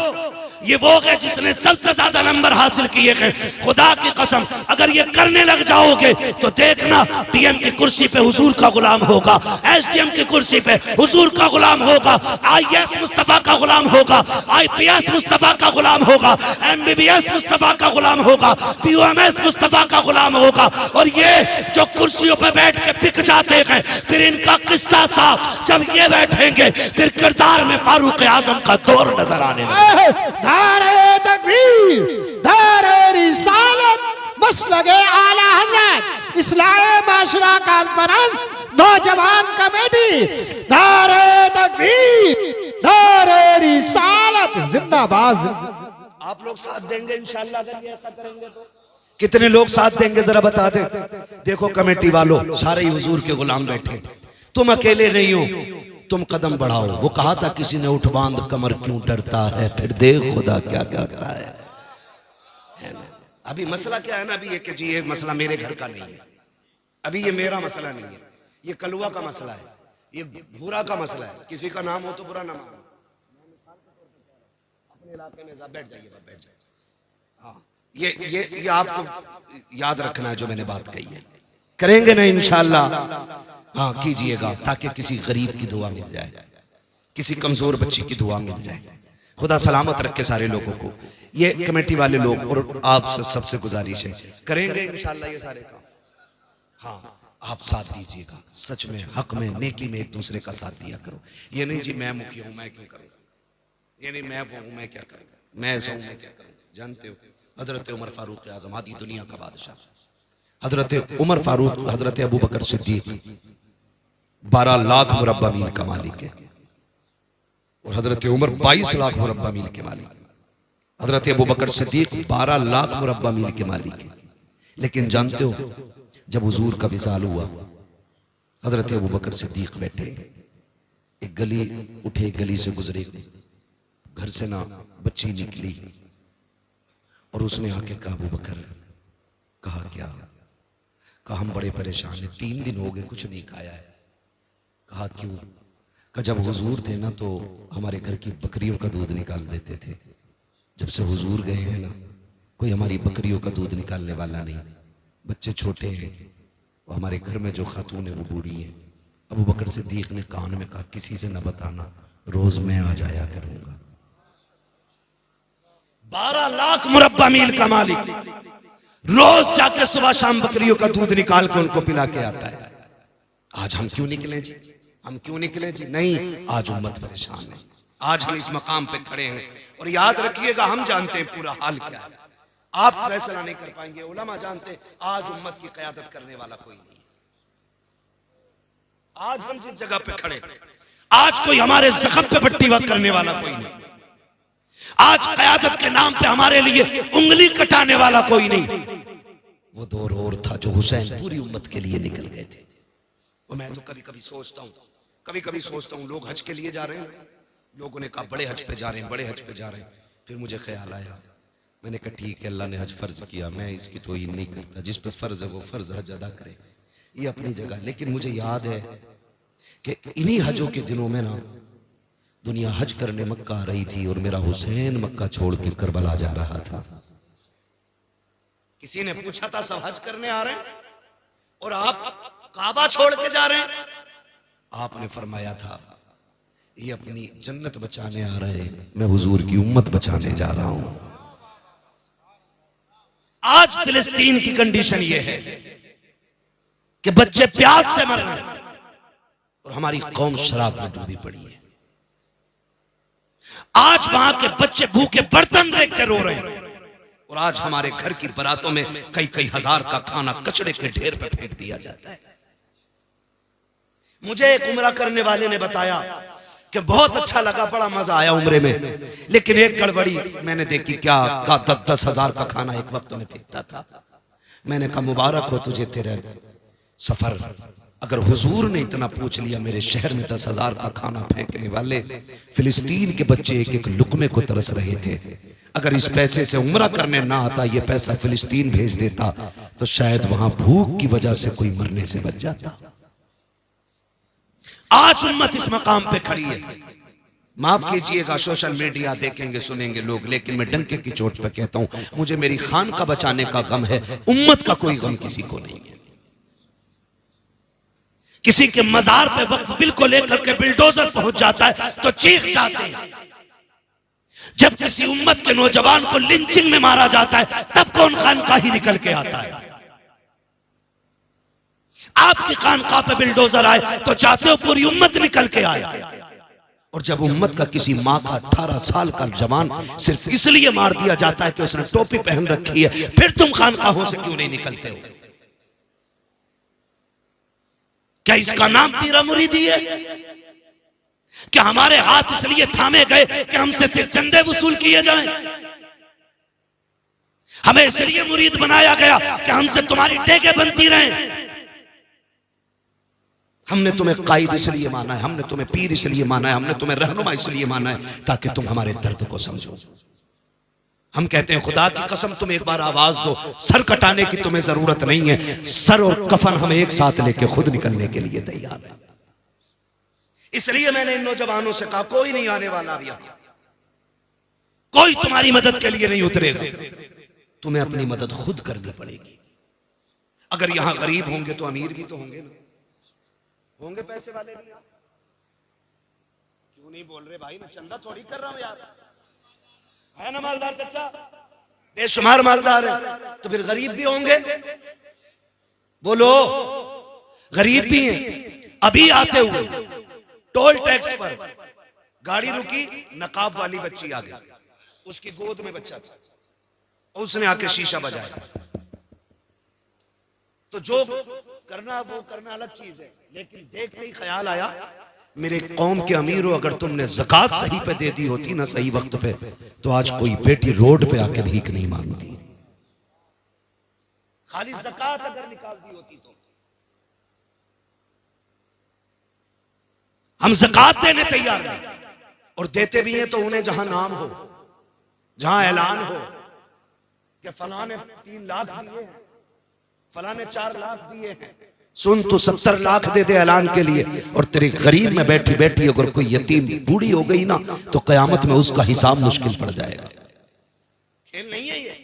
ये वो है जिसने सबसे ज्यादा नंबर हासिल किए हैं। खुदा की कसम अगर ये करने लग जाओगे तो देखना PM की कुर्सी पे हुजूर का गुलाम होगा, SDM की कुर्सी पे हुजूर का गुलाम होगा, IAS मुस्तफा का गुलाम होगा, IPS मुस्तफा का गुलाम होगा, MBBS मुस्तफा का गुलाम होगा, POMS मुस्तफा का गुलाम होगा। और ये जो कुर्सियों पे बैठ के बिक जाते हैं, फिर इनका किस्सा साफ जब ये बैठेंगे फिर किरदार में फारूक आजम का दौर नजर आने लगेगा। नारे तकबीर, नारे रिसालत, मसलगे आला हज़रत, इस्लाहे माशरा कॉन्फ्रेंस, नौजवान कमेटी, नारे तकबीर, नारे रिसालत, जिंदाबाद। आप लोग साथ देंगे इंशाल्लाह अगर ये ऐसा करेंगे तो? कितने लोग साथ देंगे जरा बता दे। देखो कमेटी वालों, सारे ही हुजूर के गुलाम बैठे, तुम अकेले नहीं हो, तुम कदम बढ़ाओ। वो कहा था किसी ने उठ बांध कमर क्यों डरता है, फिर देख खुदा क्या क्या करता है ना? अभी मसला क्या है ना, अभी ये कि जी ये मसला मेरे घर का नहीं है, अभी ये मेरा मसला नहीं है, ये कलुआ का मसला है, ये भूरा का मसला है। किसी का नाम हो तो बुरा ना मानो, अपने इलाके में बैठ जाइएगा, बैठ जाइए। हाँ, ये आपको याद रखना है जो मैंने बात कही है, करेंगे ना इंशाल्लाह। हाँ कीजिएगा ताकि किसी गरीब की दुआ मिल जाए, किसी कमजोर बच्ची की दुआ मिल जाए। खुदा सलामत रखे सारे लोगों को। ये कमेटी वाले लोग और आपसे सबसे गुजारिश है, करेंगे इंशाल्लाह ये सारे काम। हाँ, आप साथ दीजिएगा, सच में हक में नेकी में एक दूसरे का साथ दिया करो। ये नहीं जी मैं मुखिया हूं मैं क्यों करूं, ये नहीं मैं वो हूं मैं क्या करूं, मैं ऐसा हूं मैं क्या करूं। जानते हो हजरत उमर फारूक आजम आदि दुनिया का बादशाह, हजरत उमर फारूक, हजरत अबू बकर सिद्दीक 12 लाख मुरब्बा मील का मालिक है, और हजरत उमर 22 लाख मुरब्बा मील के मालिक। हजरत अबू बकर सिद्दीक 12 लाख मुरब्बा मील के मालिक है। लेकिन जानते हो जब हुजूर का विसाल हुआ, हजरत अबू बकर सिद्दीक बैठे, एक गली उठे, गली से गुजरे, घर से ना बच्ची निकली, और उसने आके कहा अबू बकर, कहा क्या? कहा हम बड़े परेशान हैं, 3 दिन हो गए कुछ नहीं खाया है। कहा क्यों? कहा जब हुजूर थे ना तो हमारे घर की बकरियों का दूध निकाल देते थे, जब से हुजूर गए हैं ना कोई हमारी बकरियों का दूध निकालने वाला नहीं, बच्चे छोटे हैं, वो हमारे घर में जो खातून है वो बूढ़ी है। अबू बकर सिद्दीक ने कान में कहा किसी से न बताना, रोज मैं आ जाया करूंगा। 12 लाख मुरब्बा मील का मालिक रोज जाके सुबह शाम बकरियों का दूध निकाल के उनको पिला के आता है। आज हम क्यों निकले जी, हम क्यों निकले जी? नहीं, आज उम्मत परेशान है, आज हम इस मकाम पे खड़े हैं। और याद रखिएगा हम जानते हैं पूरा हाल क्या है, आप फैसला नहीं कर पाएंगे, उलमा जानते हैं आज उम्मत की क़यादत करने वाला कोई नहीं। आज हम जिस जगह पे खड़े, आज कोई हमारे जख्म पे पट्टी वक्त करने वाला कोई नहीं, आज क़यादत के नाम पे हमारे लिए उंगली कटाने वाला कोई नहीं। वो दौर और था जो हुसैन पूरी उम्मत के लिए निकल गए थे। और मैं तो कभी कभी सोचता हूँ लोग हज के लिए जा रहे हैं, लोगों ने कहा बड़े हज पे जा रहे हैं, बड़े हज पे जा रहे हैं। फिर मुझे ख्याल आया, मैंने कहा ठीक है, अल्लाह ने हज फर्ज किया, मैं इसकी तौहीन नहीं करता, जिस पे फर्ज है वो फर्ज हज अदा करे, ये अपनी जगह। लेकिन मुझे याद है कि इन्हीं हजों के दिनों में ना दुनिया हज करने मक्का आ रही थी, और मेरा हुसैन मक्का छोड़ के करबला जा रहा था। किसी ने पूछा था सब हज करने आ रहे हैं और आप काबा छोड़ के जा रहे हैं? आपने फरमाया था ये अपनी जन्नत बचाने आ रहे हैं, मैं हुजूर की उम्मत बचाने जा रहा हूं। आज फिलिस्तीन की कंडीशन ये है कि बच्चे प्यास से मर रहे हैं और हमारी कौम शराब में डूबी पड़ी है। आज वहां के बच्चे भूखे बर्तन देख के रो रहे हैं, और आज हमारे घर की बारातों में कई कई हजार का खाना कचड़े के ढेर पे फेंक दिया जाता है। मुझे एक उम्रा करने वाले ने बताया कि बहुत अच्छा लगा, बड़ा मजा आया उम्रे में, लेकिन एक गड़बड़ी मैंने देखी, क्या का 10-10 हजार का खाना एक वक्त में फेंकता था। मैंने कहा मुबारक हो तुझे तेरे सफर, अगर हुजूर ने इतना पूछ लिया, मेरे शहर में 10 हजार का खाना फेंकने वाले फिलिस्तीन के बच्चे एक एक लुकमे को तरस रहे थे, अगर इस पैसे से उम्रा करने ना आता, ये पैसा फिलिस्तीन भेज देता, तो शायद वहां भूख की वजह से कोई मरने से बच जाता। आज उम्मत इस मकाम पे खड़ी है। माफ कीजिएगा, सोशल मीडिया देखेंगे सुनेंगे लोग, लेकिन मैं डंके की चोट पे कहता हूं, मुझे मेरी खान का बचाने का गम है, उम्मत का कोई गम किसी को नहीं है। किसी के मजार पे वक्फ बिल को लेकर के बिल्डोजर पहुंच जाता है तो चीख जाते हैं, जब किसी उम्मत के नौजवान को लिंचिंग में मारा जाता है तब कौन खानका ही निकल के आता है। आपकी खानका पे बिल्डोजर आए तो चाहते हो पूरी उम्मत निकल के आए, और जब उम्मत का किसी माँ का 18 साल का जवान सिर्फ इसलिए मार दिया जाता है कि उसने टोपी पहन रखी है, फिर तुम खानकाहों से क्यों नहीं निकलते हो? क्या इसका नाम पीरा मुरीदी है? क्या हमारे हाथ इसलिए थामे गए कि हमसे सिर्फ चंदे वसूल किए जाएं? हमें इसलिए मुरीद बनाया गया कि हमसे तुम्हारी टेके बनती रहें? हमने तुम्हें कायद इसलिए माना है, हमने तुम्हें पीर इसलिए माना है, हमने तुम्हें रहनुमा इसलिए माना है ताकि तुम हमारे दर्द को समझो। हम कहते हैं खुदा की कसम तुम एक बार आवाज दो, सर कटाने की तुम्हें जरूरत नहीं है, सर और कफन हम एक साथ लेके खुद निकलने के लिए तैयार है। इसलिए मैंने इन नौजवानों से कहा कोई नहीं आने वाला अभी, कोई तुम्हारी मदद के लिए नहीं उतरेगा, तुम्हें अपनी मदद खुद करनी पड़ेगी। अगर यहां गरीब होंगे तो अमीर भी तो होंगे ना, होंगे पैसे वाले भी। क्यों नहीं बोल रहे भाई? मैं चंदा थोड़ी कर रहा हूं यार, है ना मालदार चचा, बेशुमार मालदार है, तो फिर गरीब भी होंगे। बोलो, गरीब भी हैं। अभी आते हुए टोल टैक्स पर गाड़ी रुकी, नकाब वाली बच्ची आ गई, उसकी गोद में बच्चा था, उसने आके शीशा बजाया। तो जो करना वो करना अलग चीज है, लेकिन देखते ही ख्याल आया, मेरे कौम के अमीर हो, अगर तुमने ज़कात सही पे दे दी होती ना, सही वक्त पे, तो आज कोई बेटी रोड पे आके भीख नहीं मांगती। खाली ज़कात अगर निकाल दी होती तो। हम ज़कात देने तैयार नहीं, और देते भी हैं तो उन्हें जहां नाम हो, जहां ऐलान हो कि फलां ने 3 लाख दिए हैं, फलां ने 4 लाख दिए हैं, सुन तो 70 लाख दे दे ऐलान के लिए, और तेरे गरीब में बैठी बैठी अगर कोई यतीम बूढ़ी हो गई ना, तो कयामत में उसका हिसाब मुश्किल पड़ जाएगा। खेल नहीं है ये,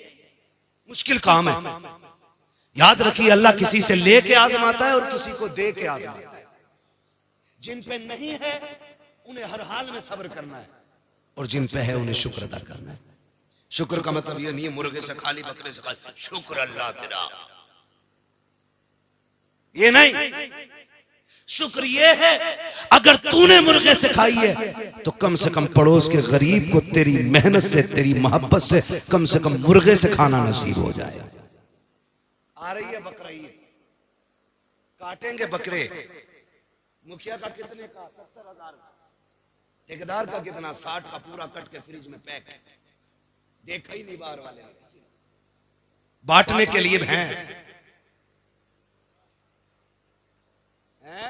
मुश्किल काम है। याद रखिए, अल्लाह किसी से लेके आजमाता है और किसी को दे के आजमाता है। जिन पे नहीं है उन्हें हर हाल में सब्र करना है, और जिन पे है उन्हें शुक्र अदा करना है। शुक्र का मतलब ये नहीं है मुर्गे से खाली, बकरे से खाली, शुक्र अल्लाह तेरा, ये नहीं। शुक्र ये है अगर तूने मुर्गे से खाई है तो कम से कम पड़ोस के गरीब को तेरी मेहनत से, तेरी मोहब्बत से कम मुर्गे से खाना नसीब हो जाए। आ रही है बकरीद, काटेंगे बकरे। मुखिया का कितने का? 70,000 का। ठेकेदार का कितना? 60 का, पूरा कट के फ्रिज में पैक। देखा ही नहीं बाहर वाले ने। बांटने के लिए भैंस है?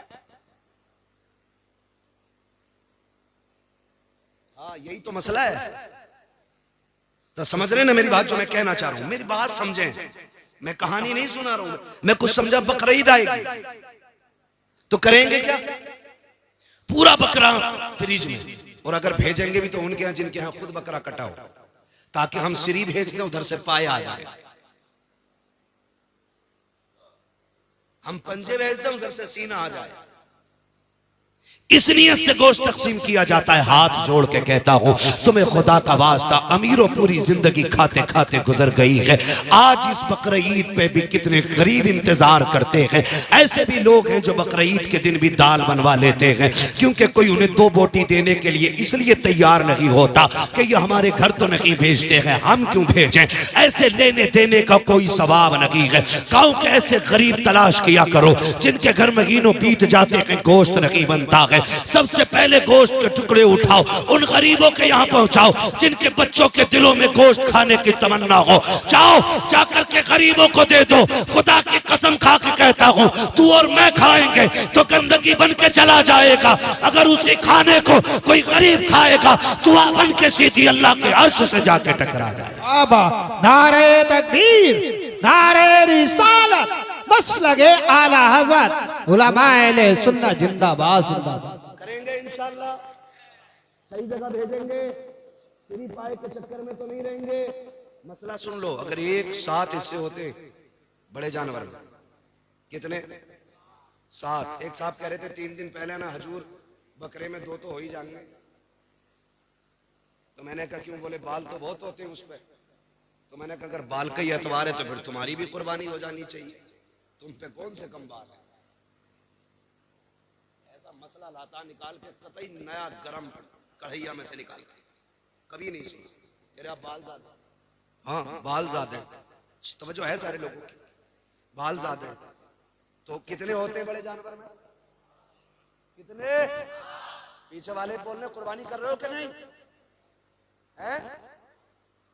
हाँ, यही तो मसला है। तो समझ रहे ना मेरी बात, जो मैं कहना चाह रहा हूं, मेरी बात समझें। मैं कहानी नहीं सुना रहा हूं, मैं कुछ समझा। बकरीद आएगी तो करेंगे क्या? पूरा बकरा फ्रिज में, और अगर भेजेंगे भी तो उनके यहां जिनके यहां खुद बकरा कटा हो, ताकि हम सिरी भेज दें, उधर से पाए आ जाए। हम पंजे भेज दें, उधर से सीना आ जाए। इस नियत से गोश्त तकसीम किया जाता है। हाथ जोड़ के कहता हूं, तुम्हें खुदा का वास्ता, अमीरों पूरी जिंदगी खाते खाते गुजर गई है, आज इस बकरीद पे भी कितने गरीब इंतजार करते हैं। ऐसे भी लोग हैं जो बकरीद के दिन भी दाल बनवा लेते हैं, क्योंकि कोई उन्हें 2 बोटी देने के लिए इसलिए तैयार नहीं होता कि ये हमारे घर तो नहीं भेजते हैं, हम क्यों भेजें। ऐसे लेने देने का कोई सवाब नहीं है। गाँव के ऐसे गरीब तलाश किया करो जिनके घर महीनों बीत जाते हैं, गोश्त नहीं बनता है। सबसे पहले गोश्त के टुकड़े उठाओ, उन गरीबों के यहाँ पहुंचाओ जिनके बच्चों के दिलों में गोश्त खाने की तमन्ना हो। जाओ, जाकर के गरीबों को दे दो। खुदा की कसम खा के कहता हूं, तू और मैं खाएंगे तो गंदगी बन के चला जाएगा। अगर उसी खाने को कोई गरीब खाएगा, दुआ बन के सीधी अल्लाह के अर्श से जाके टकरा जाए। नारे तकबीर, नारे रिसालत, बस लगे आला हज़रत उलमाए सुन्नत जिंदाबाद जिंदाबाद। करेंगे इंशाअल्लाह, सही जगह भेजेंगे, सिरी पाए के चक्कर में तो नहीं रहेंगे। मसला सुन लो, अगर 1 7 हिस्से होते बड़े जानवर में, कितने? 7। एक साहब कह रहे थे 3 दिन पहले ना, हजूर बकरे में 2 तो हो ही जाएंगे। तो मैंने कहा क्यों? बोले बाल तो बहुत होते हैं उस पर। तो मैंने कहा अगर बाल का ही एतबार है तो फिर तुम्हारी भी कुर्बानी हो जानी चाहिए, तुम पे कौन से कम बाल है। ऐसा मसला लाता निकाल के, कतई नया गरम कढ़ैया में से निकाल के, कभी नहीं सुना। तेरे आप बाल ज्यादा, हाँ बाल ज्यादा है, तवज्जो है सारे लोगों की, बाल ज्यादा है। तो कितने होते हैं बड़े जानवर में? कितने? पीछे वाले बोलने कुर्बानी कर रहे हो कि नहीं है?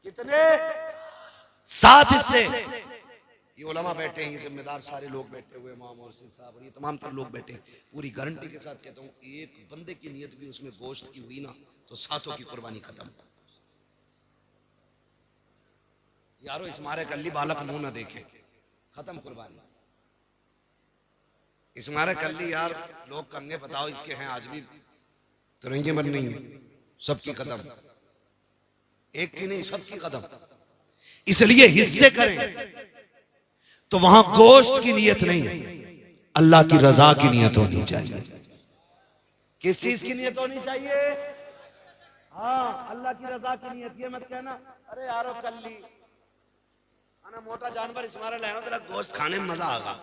कितने? 7 हिस्से। ये उलमा बैठे हैं, ये जिम्मेदार सारे लोग बैठे हुए, इमाम और साहब और ये तमाम तर लोग बैठे हैं। पूरी गारंटी के साथ कहता हूँ, एक बंदे की नियत भी उसमें गोश्त की हुई ना, तो 7 की कुर्बानी खत्म। यारो इस मारे कल्ली बालक मुंह ना देखे, खत्म कुर्बानी। इस मारे कल्ली यार लोग कंगे बताओ इसके हैं आज भी तो रहेंगे मन नहीं है, सबकी कदम, एक की नहीं सबकी कदम। इसलिए हिस्से करें तो वहां गोश्त की नियत नहीं, अल्लाह की रजा की नियत होनी चाहिए। किस चीज की नियत होनी चाहिए? हाँ, अल्लाह की रजा की नियत, ये मत कहना अरे यारो कल्ली आना मोटा जानवर इस मारे लाया तेरा गोश्त खाने में मजा आगा।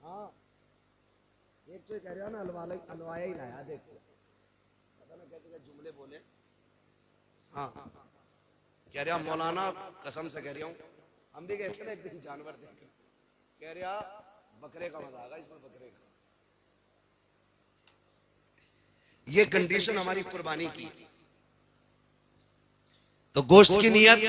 हाँ, एक तो कह रहा ना हलवाया ही लाया, देखो पता ना कहते जुमले बोले। हाँ, कह रहा मौलाना कसम से कह रहा हूँ, हम भी कहते थे एक दिन जानवर देख, कह रहा बकरे का मजा आगा इसमें, बकरे का। ये कंडीशन हमारी कुर्बानी की। तो गोश्त की नियत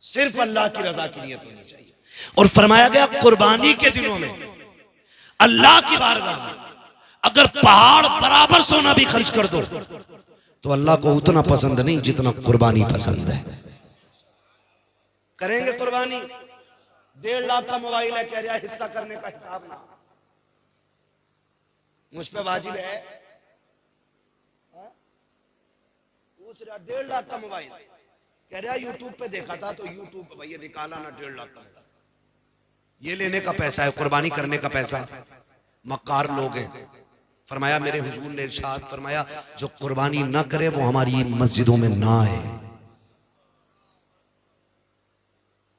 सिर्फ अल्लाह की रजा की नियत होनी चाहिए। और फरमाया गया कुर्बानी के दिनों में अल्लाह की बारगाह में अगर पहाड़ बराबर सोना भी खर्च कर दो तो अल्लाह को उतना पसंद नहीं जितना कुर्बानी पसंद है। करेंगे कुर्बानी, 1.5 लाख का मोबाइल है, कह रहा हिस्सा करने का हिसाब ना मुझ पे वाजिब है। पूछ रहा 1.5 लाख का मोबाइल, कह रहा यूट्यूब पे देखा था तो यूट्यूब पे भैया निकाला ना 1.5 लाख का। ये लेने का पैसा है, कुर्बानी करने का पैसा। मक्कार लोग हैं। फरमाया मेरे हुजूर ने इरशाद फरमाया जो कुर्बानी ना करे वो हमारी मस्जिदों में ना आए।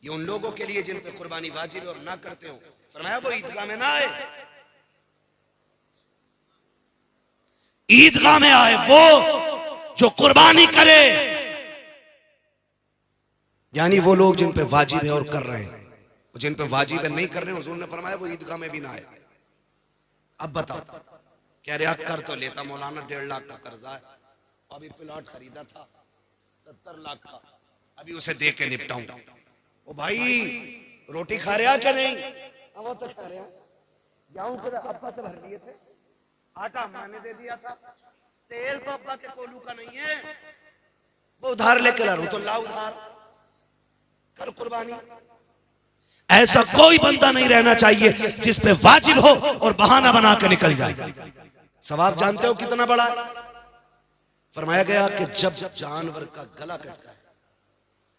ये उन लोगों के लिए जिन पे कुर्बानी वाजिब है और ना करते हो, फरमाया वो ईदगाह में ना आए। ईदगाह में आए वो जो कुर्बानी करे, यानी वो लोग जिन पे वाजिब है और कर रहे हैं, जिन पे वाजिब है नहीं कर रहे हैं, हुजूर ने फरमाया वो ईदगाह में भी ना आए। अब बताओ, कह रहे कर तो लेता मौलाना, 1.5 लाख का कर्जा है, अभी प्लॉट खरीदा था 70 लाख का, अभी उसे दे के निपटाऊं। ओ भाई रोटी खा रहे क्या नहीं? वो तो खा रहे, गेहूं के अब्बा से भर लिए थे, आटा मैंने दे दिया था, तेल तो अब्बा के कोलू का नहीं है, वो उधार लेकर ला, तो ला उधार कर कुर्बानी। ऐसा कोई बंदा नहीं रहना चाहिए जिस पे वाजिब हो और बहाना बना के निकल जाए। सवाब जानते हो कितना बड़ा है? फरमाया गया कि जब जानवर का गला कटता है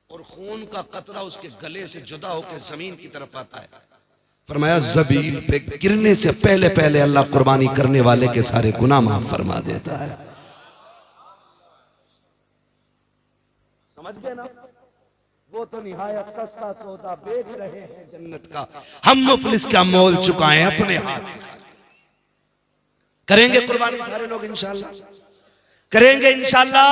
और खून का कतरा उसके गले से जुदा होकर जमीन की तरफ आता है, फरमाया जमीन पे गिरने से पहले पहले अल्लाह कुर्बानी करने वाले के सारे गुनाह माफ फरमा देता है। समझ गए ना? वो तो निहायत सस्ता सौदा बेच रहे हैं जन्नत का, हम मुफलिस का मोल चुकाए अपने हाथ। करेंगे कुर्बानी सारे लोग इंशाल्लाह, करेंगे इंशाल्लाह।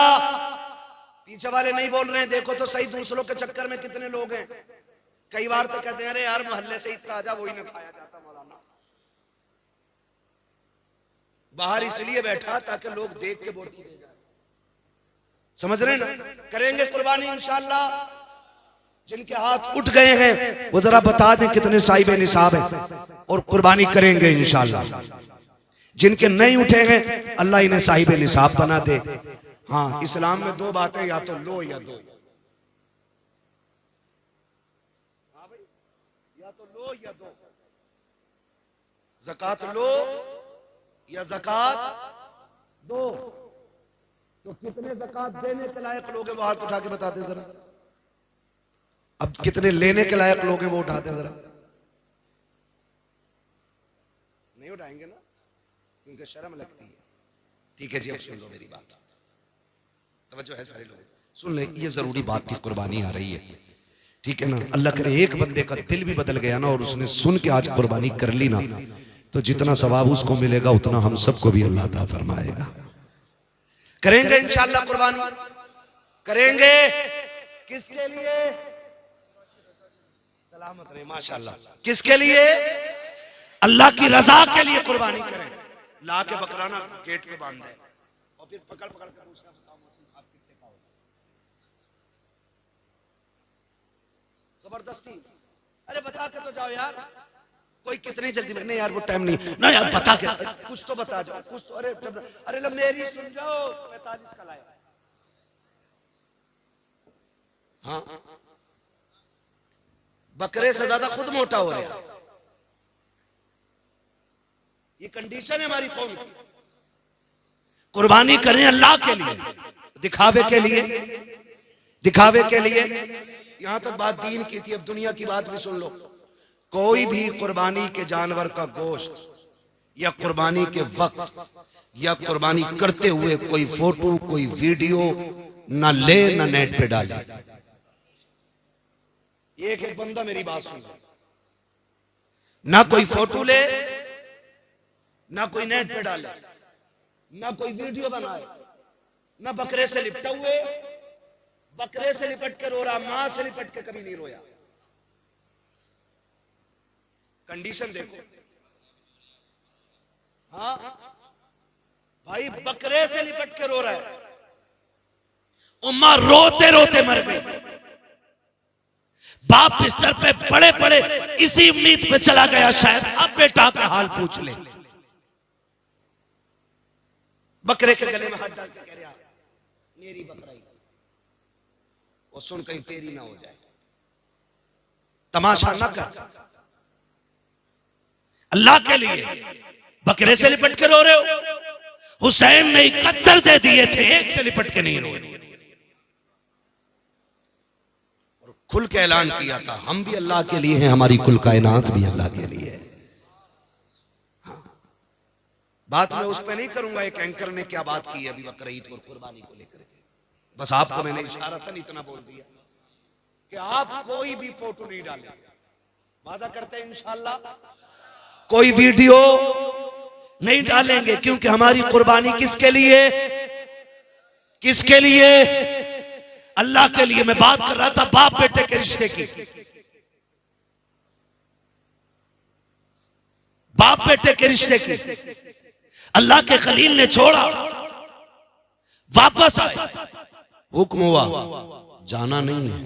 पीछे वाले नहीं बोल रहे हैं, देखो तो सही दूसरों के चक्कर में कितने लोग हैं। कई बार तो कहते हैं अरे यार मोहल्ले से इतना ताजा वही ना खाया जाता मौलाना, बाहर इसलिए बैठा ताकि लोग देख के बोटी दे जाए। समझ रहे ना? करेंगे कुर्बानी इंशाल्लाह। जिनके हाथ उठ गए हैं वो जरा बता दें कितने साहिब निसाब हैं और कुर्बानी करेंगे इंशाल्लाह। जिनके नहीं उठे हैं अल्लाह इन्हें साहिब निसाब बना दे। हाँ, इस्लाम में 2 बातें, या तो लो या दो। हाँ भाई, या तो लो या दो। ज़कात लो या ज़कात दो। तो कितने ज़कात देने के लायक लोग हैं वो हाथ उठा के बता दे जरा। अब कितने लेने के लायक लोग हैं वो उठाते हैं जरा। नहीं उठाएंगे ना, क्योंकि शर्म लगती है। ठीक है जी, अब सुन लो मेरी बात, तवज्जो है सारे लोग, सुन ले। ये जरूरी बात थी, कुर्बानी आ रही है, ठीक है ना? अल्लाह करे एक बंदे का दिल भी बदल गया ना और उसने सुन के आज कुर्बानी कर ली ना, तो जितना सवाब उसको मिलेगा उतना हम सबको भी अल्लाह अता फरमाएगा। करेंगे इंशाअल्लाह कुर्बानी, करेंगे। किसके लिए? सलामत रहे माशाअल्लाह। किसके लिए? अल्लाह की रजा के लिए कुर्बानी करें। ला के बकराना गेट पे बांध दे और फिर पकड़ पकड़ कर पूछना, बताओ मोहसिन साहब कितने का होगा? जबरदस्ती, अरे बता के तो जाओ यार। कोई कितनी जल्दी में, नहीं यार वो टाइम नहीं ना यार, बता के कुछ तो बता जाओ, कुछ तो। अरे मेरी सुन जाओ, 45 का लाया। हाँ, बकरे से ज्यादा खुद मोटा हो रहा है। ये कंडीशन है हमारी कौम की। कुर्बानी करें अल्लाह के लिए, दिखावे के लिए, दिखावे के लिए। यहां तो बात दीन की थी, अब दुनिया की बात भी सुन लो। कोई भी कुर्बानी के जानवर का गोश्त या कुर्बानी के वक्त या कुर्बानी करते हुए कोई फोटो कोई वीडियो ना ले ना नेट पे डाले। एक एक बंदा मेरी बात सुन, ना कोई फोटो ले ना कोई नेट पे डाले, ना कोई वीडियो बनाए, ना बकरे से लिपटा हुए, बकरे से लिपट के रो रहा, मां से लिपट के कभी नहीं रोया। कंडीशन देखो। हाँ भाई, बकरे से लिपट के रो रहा है, उम्मा रोते रोते मर गई। बाप बिस्तर पे पड़े पड़े इसी उम्मीद पे चला गया शायद अब बेटा का हाल पूछ ले। बकरे के गले में हाथ डाल के कह रहा मेरी बकराई, वो सुन कहीं तेरी ना हो जाए। तमाशा ना कर, अल्लाह के लिए बकरे से लिपट के रो रहे हो। हुसैन ने 71 दे दिए थे, एक से लिपट के नहीं रोए। और खुल के ऐलान किया था हम भी अल्लाह के लिए हैं, हमारी कुल कायनात भी अल्लाह के लिए है। बात मैं उस पर नहीं करूंगा एक एंकर ने क्या बात की है अभी बकरा ईद और कुर्बानी को लेकर के। बस आपको मैंने इशारतन इतना बोल दिया कि आप कोई भी फोटो नहीं डालें। वादा करते हैं इंशाअल्लाह कोई वीडियो नहीं डालेंगे, क्योंकि हमारी कुर्बानी किसके लिए, किसके लिए? अल्लाह के लिए। मैं बात कर रहा था बाप बेटे के रिश्ते की। बाप बेटे के रिश्ते की अल्लाह के खलील ने छोड़ा, वापस आए, हुक्म हुआ जाना नहीं है।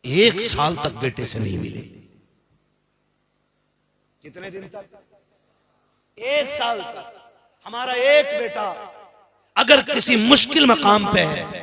1 साल तक बेटे से नहीं मिले। कितने दिन तक? 1 साल तक। हमारा एक बेटा अगर किसी मुश्किल मकाम पे है,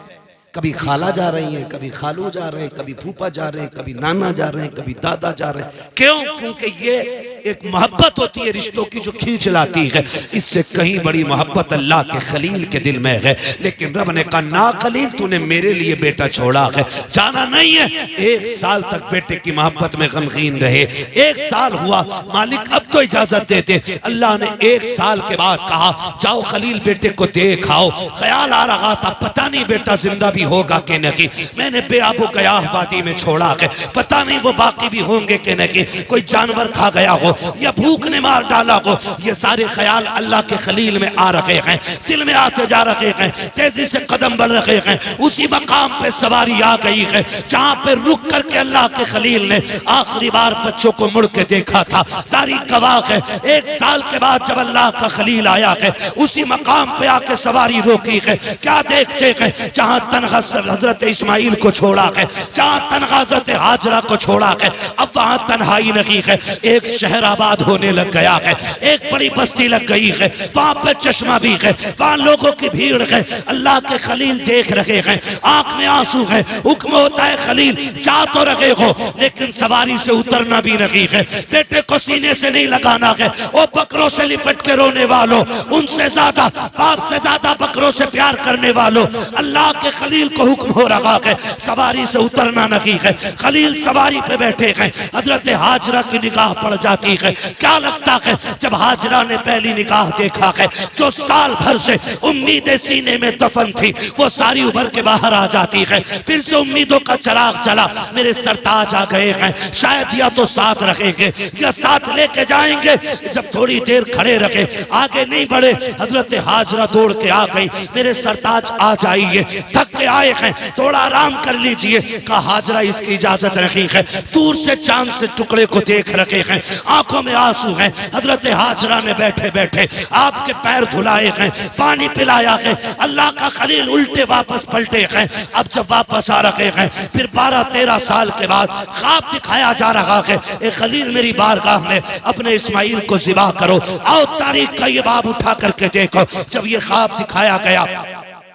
कभी खाला जा रही है, कभी खालू जा रहे हैं, कभी फूफा जा रहे हैं, कभी नाना जा रहे हैं, कभी दादा जा रहे हैं। क्यों? क्योंकि ये एक मोहब्बत होती है रिश्तों की जो खींच लाती है। इससे कहीं बड़ी मोहब्बत अल्लाह के खलील के दिल में है। लेकिन रब ने कहा ना खलील, तूने मेरे लिए बेटा छोड़ा है, जाना नहीं है। 1 साल तक बेटे की मोहब्बत में गमगीन रहे। 1 साल हुआ, मालिक अब तो इजाजत देते। अल्लाह ने 1 साल के बाद कहा जाओ खलील बेटे को देख आओ। ख्याल आ रहा था पता नहीं बेटा जिंदा भी होगा कि नहीं। मैंने बेआबो गयाह वादी में छोड़ा है, पता नहीं वो बाकी भी होंगे कि नहीं। कोई जानवर खा गया हो या भूख ने मार डाला हो। ये सारे ख्याल अल्लाह के खलील में आ रहे हैं, दिल में आते जा रहे हैं, तेजी से कदम बढ़ रहे हैं। उसी मकाम पे सवारी आ गई है जहां पे रुक करके अल्लाह के खलील ने आखिरी बार बच्चों को मुड़ के देखा था। तारीख गवाह है 1 साल के बाद जब अल्लाह का खलील आया है, उसी मकाम पे आके सवारी रोकी है। क्या देखते हैं? जहां तनहा हजरत इस्माइल को छोड़ा है, जहां तनहा हजरत हाजरा को छोड़ा है, अब वहां तन्हाई नहीं है। एक शहर आबाद होने लग गया है, एक बड़ी बस्ती लग गई है, वहां पे चश्मा भी है, वहां लोगों की भीड़ है। अल्लाह के खलील देख रहे हैं, आंख में आंसू है। हुक्म होता है खलील जा तो रहे हो, लेकिन सवारी से उतरना भी नहीं है। बेटे को सीने से नहीं लगाना है। वो बकरों से लिपट के रोने वालों, उनसे ज्यादा बाप से ज्यादा बकरों से प्यार करने वालों, अल्लाह के खलील को हुक्म हो रहा है सवारी से उतरना नहीं है। खलील सवारी पे बैठे हैं, हजरत हाजरा की निगाह पड़ जाती है। क्या लगता है जब हाजरा ने पहली निगाह देखा है, जो साल भर से उम्मीदें सीने में दफन थी वो सारी उभर के बाहर आ जाती है। फिर से उम्मीदों का चिराग जला। मेरे सरताज आ गए हैं, शायद या तो साथ रखेंगे या साथ लेके जाएंगे। जब थोड़ी देर खड़े रखे, आगे नहीं बढ़े, हजरत हाजरा दौड़ के आ गई। मेरे सरताज आ जाइए, थक के आए हैं, थोड़ा आराम कर लीजिए। कहा हाजरा इसकी इजाजत रखी है। दूर से चांद से टुकड़े को देख रखे हैं, आंखों में आंसू हैं। हजरत हाजरा ने बैठे बैठे आपके पैर धुलाए हैं, पानी पिलाया है। अल्लाह का खलील उल्टे वापस पलटे हैं। अब जब वापस आ रहे हैं, फिर 12-13 साल के बाद ख्वाब दिखाया जा रहा है, ए खलील मेरी बारगाह में अपने इस्माइल को ज़िबा करो। आओ तारीख का ये बाब उठा करके देखो। जब ये ख्वाब दिखाया गया,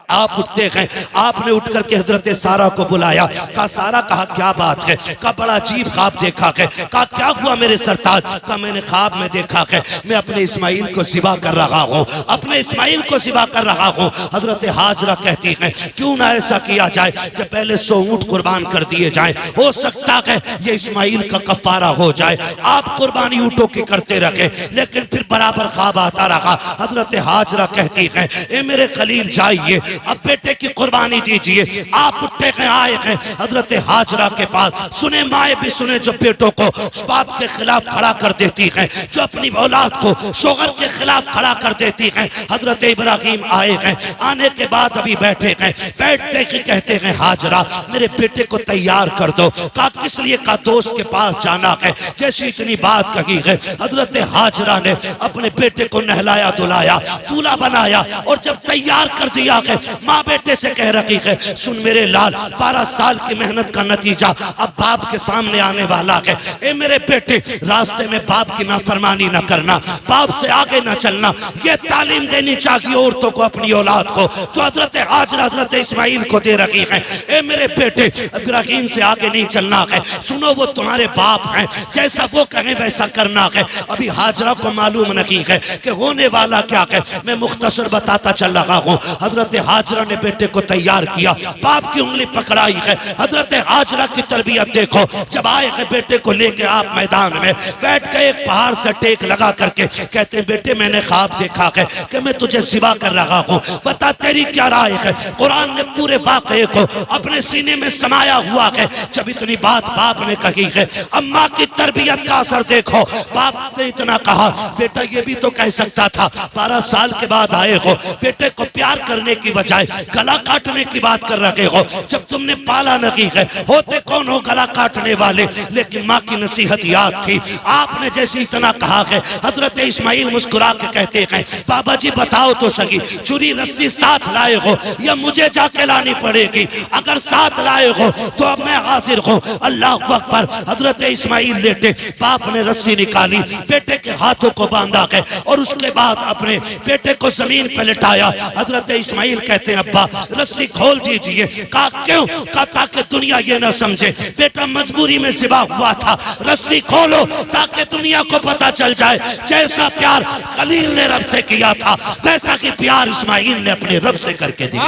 आप उठते गए, आपने उठ करके हजरत सारा को बुलाया। कहा सारा, कहा क्या बात है? कहा बड़ा अजीब ख्वाब देखा है। कहा क्या हुआ मेरे सरताज? कहा मैंने ख्वाब में देखा है मैं अपने इस्माइल को सिबा कर रहा हूँ, अपने इस्माइल को सिबा कर रहा हूँ। हजरत हाजरा कहती है क्यों ना ऐसा किया जाए कि पहले 100 ऊंट कुर्बान कर दिए जाए, हो सकता है ये इस्माइल का कफारा हो जाए। आप कुर्बानी ऊंटों की करते रखे, लेकिन फिर बराबर ख्वाब आता रहा। हजरत हाजरा कहती है ए मेरे खलील जाइए, अब बेटे की कुर्बानी दीजिए। आप उठे हैं, आए हैं हजरत हाजरा के पास। सुने माए भी सुने जो बेटों को बाप के खिलाफ खड़ा कर देती हैं, जो अपनी औलाद को शोहर के खिलाफ खड़ा कर देती हैं। हजरत इब्राहिम आए हैं, आने के बाद अभी बैठे हैं, बैठते ही कहते हैं हाजरा मेरे बेटे को तैयार कर दो। कहा किस लिए? का दोस्त के पास जाना है। जैसी इतनी बात कही है हजरत हाजरा ने अपने बेटे को नहलाया धुलाया, दूल्हा बनाया, और जब तैयार कर दिया है माँ बेटे से कह रही है सुन मेरे लाल, 12 साल की मेहनत का नतीजा अब बाप के सामने आने वाला है। ए मेरे बेटे रास्ते में बाप की नाफरमानी न करना, बाप से आगे न चलना, ये तालीम देनी चाहिए औरतों को अपनी औलाद को, जो हजरत हाजरा हजरत इस्माइल को दे रही है। ए मेरे बेटे इब्राहिम से आगे नहीं चलना है, सुनो वो तुम्हारे बाप हैं, जैसा वो कहें वैसा करना है। अभी हाजरा को मालूम नहीं है कि होने वाला क्या है, मैं मुख्तसर बताता चल रहा हूँ। हजरत हाजरा ने बेटे को तैयार किया, बाप की उंगली पकड़ाई है। हजरत हाजरा की तरबियत देखो, जब आए हैं बेटे को लेके आप मैदान में बैठ के एक पहाड़ से टेक लगा करके कहते हैं बेटे मैंने ख्वाब देखा है कि मैं तुझे सिवा कर रहा हूँ, बता तेरी क्या राय है? कुरान ने पूरे वाक़े को अपने सीने में समाया हुआ है। जब इतनी बात बाप ने कही है, अम्मा की तरबियत का असर देखो। बाप ने इतना कहा बेटा ये भी तो कह सकता था 12 साल के बाद आए हो, बेटे को प्यार करने की बजाय गला काटने की बात कर रहे हो। जब तुमने पाला नहीं है, होते कौन हो गला काटने वाले? लेकिन माँ की नसीहत याद थी। आपने जैसे इतना कहा है, हजरत इस्माइल मुस्कुरा के कहते हैं बाबा जी बताओ तो सही, छुरी रस्सी साथ लाए हो या मुझे जाके लानी पड़ेगी? अगर साथ लाए हो तो अब मैं हाजिर हूँ। अल्लाह अकबर। हजरत इस्माइल लेटे, बाप ने रस्सी निकाली, बेटे के हाथों को बांधा है और उसके बाद अपने बेटे को जमीन पर लिटाया। हजरत इस्माइल कहते हैं अब्बा रस्सी खोल दीजिए। कहा क्यों? कहा ताकि दुनिया ये ना समझे बेटा मजबूरी में ज़िबा हुआ था, रस्सी खोलो ताकि दुनिया को पता चल जाए जैसा प्यार खलील ने रब से किया था वैसा ही प्यार इस्माइल ने अपने रब से करके दिया।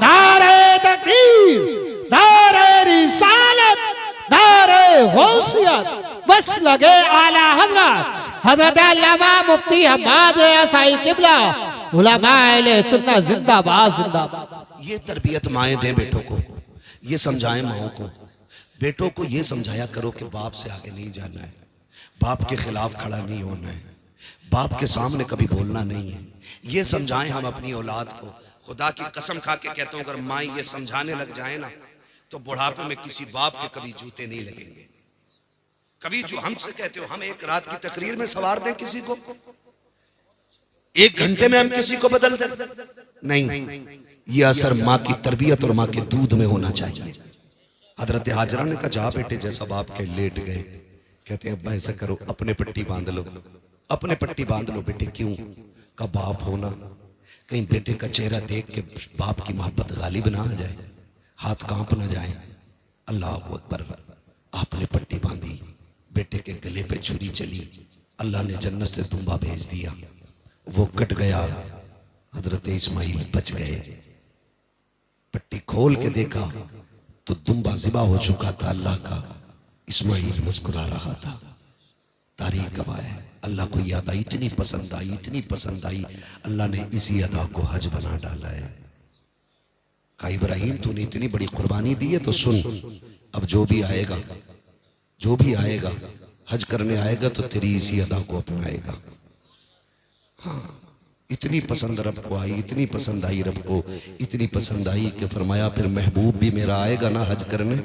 नारे तकबीर, नारे रिसालत, नारे गौसियत, बस लगे आला हजरत हजरत अल्लामा मुफ्ती हम्माद रज़ा किबला उलमाए सुन्नत जिंदाबाद जिंदाबाद। ये तरबियत माएँ दें बेटों को, ये समझाएं माओ को, बेटों को ये समझाया करो कि बाप से आगे नहीं जाना है, बाप के खिलाफ खड़ा नहीं होना है, बाप के सामने कभी बोलना नहीं है। ये समझाएं हम अपनी औलाद को। खुदा की कसम खा के कहता हूं अगर माँ ये समझाने लग जाए ना तो बुढ़ापे में किसी बाप के कभी जूते नहीं लगेंगे। कभी जो हमसे कहते हो हम एक रात की तकरीर में सवार दें किसी को, 1 घंटे में हम किसी को बदल दें? नहीं, ये असर माँ की तरबियत और माँ के दूध में होना चाहिए। हजरत हाजरा ने कहा जा बेटे जैसा बाप के लेट गए। कहते हैं अब्बा ऐसा करो अपने पट्टी बांध लो, अपने पट्टी बांध लो बेटे। क्यों? का बाप होना, कहीं बेटे का चेहरा देख के बाप की मोहब्बत गालिब ना आ जाए, हाथ कांप ना जाए। अल्लाह अकबर। आपने पट्टी बांधी, बेटे के गले पे छुरी चली, अल्लाह ने जन्नत से दुम्बा भेज दिया, वो कट गया, हजरत इस्माइल बच गए। पट्टी खोल के देखा तो दुम्बा ज़िबा हो चुका था अल्लाह का, इस्माइल मुस्कुरा रहा था। तारीख गवाह है। अल्लाह को याद आई, इतनी पसंद आई, इतनी पसंद आई, अल्लाह ने इसी अदा को हज बना डाला है। कहा इब्राहिम तूने इतनी बड़ी कुर्बानी दी है तो सुन, अब जो भी आएगा, जो भी आएगा हज करने आएगा तो तेरी इसी अदा को अपनाएगा। हाँ, इतनी पसंद रब को आई, इतनी पसंद आई रब को, इतनी पसंद आई कि फरमाया फिर महबूब भी मेरा आएगा ना हज करने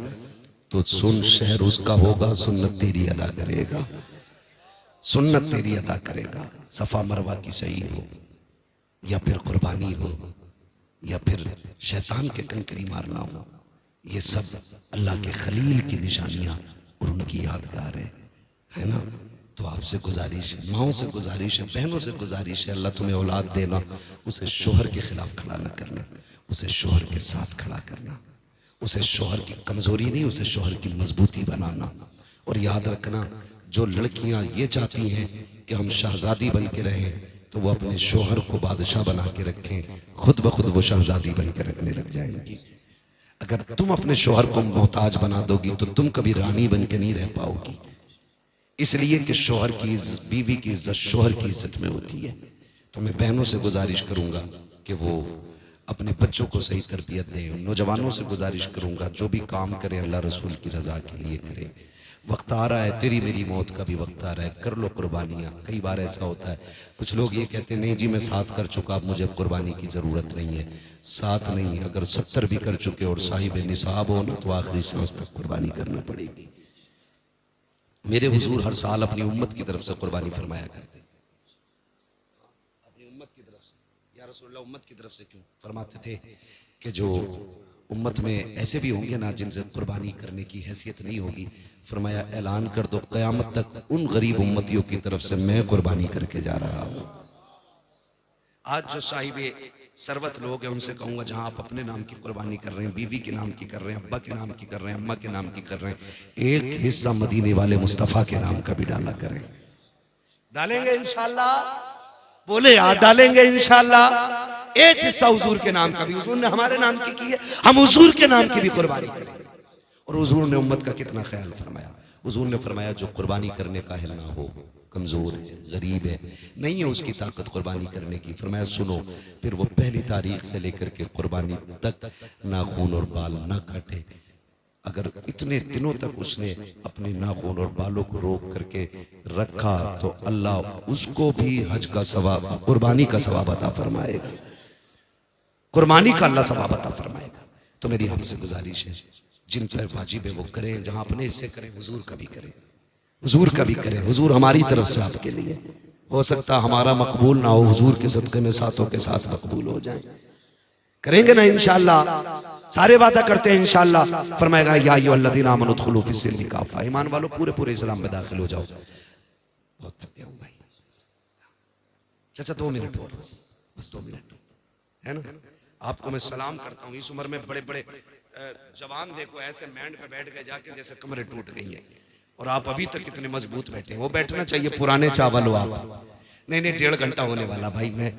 तो सुन, शहर उसका होगा, सुन्नत तेरी अदा करेगा, सुन्नत तेरी अदा करेगा। सफा मरवा की सही हो या फिर कुर्बानी हो या फिर शैतान के कंकरी मारना हो, ये सब अल्लाह के खलील की निशानियां और उनकी यादगार है ना। तो आपसे गुजारिश है, माओ से गुजारिश है, बहनों से गुजारिश है, अल्लाह तुम्हें औलाद देना, उसे शोहर के खिलाफ खड़ा न करना, उसे शोहर के साथ खड़ा करना, उसे शोहर की कमजोरी नहीं, उसे शोहर की मजबूती बनाना। और याद रखना, जो लड़कियां ये चाहती हैं कि हम शहजादी बन के रहें, तो वो अपने शोहर को बादशाह बना के रखें, खुद ब खुद वो शहजादी बन के रखने लग जाएंगी। अगर तुम अपने शोहर को मोहताज बना दोगी तो तुम कभी रानी बन के नहीं रह पाओगी। इसलिए कि शोहर की बीवी की इज्जत शोहर की इज्जत में होती है। तो मैं बहनों से गुजारिश करूंगा कि वो अपने बच्चों को सही तरबियत दें। नौजवानों से गुजारिश करूंगा जो भी काम करें अल्लाह रसूल की रजा के लिए करें। वक्त आ रहा है, तेरी मेरी मौत का भी वक्त आ रहा है, कर लो कुर्बानियां। कई बार ऐसा होता है, कुछ लोग ये कहते हैं नहीं जी मैं 7 कर चुका, अब मुझे कुर्बानी की जरूरत नहीं है। 7 नहीं, अगर 70 भी कर चुके और साहिब निसाब हो ना, तो आखिरी सांस तक कुर्बानी करनी पड़ेगी। मेरे हुजूर हर साल अपनी उम्मत की तरफ से कुर्बानी फरमाया करते, अपनी उम्मत की तरफ से। या रसूलल्लाह उम्मत की तरफ से क्यों फरमाते थे कि जो उम्मत में ऐसे भी होंगे ना जिनसे कुर्बानी करने की हैसियत नहीं होगी, फरमाया ऐलान कर दो क़यामत तक उन गरीब उम्मतियों की तरफ से मैं कुर्बानी करके जा रहा हूं। आज जो साहिबे सरवत लोग हैं उनसे कहूंगा जहां आप अपने नाम की कुर्बानी कर रहे हैं, बीवी के नाम की कर रहे हैं, अब्बा के नाम की कर रहे हैं, अम्मा के नाम की कर रहे हैं, एक हिस्सा मदीने वाले मुस्तफा के नाम का भी डाला करें। डालेंगे इंशाअल्लाह, बोले यार डालेंगे इंशाअल्लाह। एक हिस्सा हुजूर के नाम का भी, हुजूर ने हमारे नाम की है, हम हुजूर के नाम की भी कुर्बानी करें। और हुजूर ने उम्मत का कितना ख्याल फरमाया। हुजूर ने फरमाया जो कुर्बानी करने का अहल ना हो, कमजोर है, गरीब है, नहीं है उसकी ताकत कुर्बानी करने की, फरमाया सुनो, फिर वो पहली तारीख से लेकर के कुर्बानी तक नाखून और बाल ना काटे। अगर इतने दिनों तक उसने अपने नाखून और बालों को रोक करके रखा तो अल्लाह उसको भी हज का सवाब, कुर्बानी का सवाब अता फरमाएगा। कुर्बानी का अल्लाह सवाब अता फरमाएगा। तो मेरी आपसे गुजारिश है, जिन पर वाजिब है वो करें, जहां अपने हिस्से करें हुजूर का भी करें, हुजूर का भी करें। हुजूर हमारी तरफ से आपके लिए, हो सकता हमारा मकबूल ना हो, हुजूर के सदक़े में सातों के साथ मकबूल हो जाए। करेंगे ना इंशाअल्लाह, सारे वादा करते हैं इंशाअल्लाह। फरमाएगा या अय्युहल्लज़ीना आमनू उदखुलू फिस्सिल्मि काफ़ा, ईमान वालों पूरे पूरे इस्लाम में दाखिल हो जाओ। बहुत थक गया हूं भाई, चाचा 2 मिनट और, बस 2 मिनट है ना। आपको मैं सलाम करता हूँ। इस उम्र में बड़े बड़े जवान देखो ऐसे बैंड पे बैठ गए जाके जैसे कमरे टूट गई है, और आप अभी तक इतने मजबूत बैठे हैं। वो बैठना चाहिए पुराने चावल हो आप। नहीं नहीं, 1.5 घंटा होने वाला भाई, मैं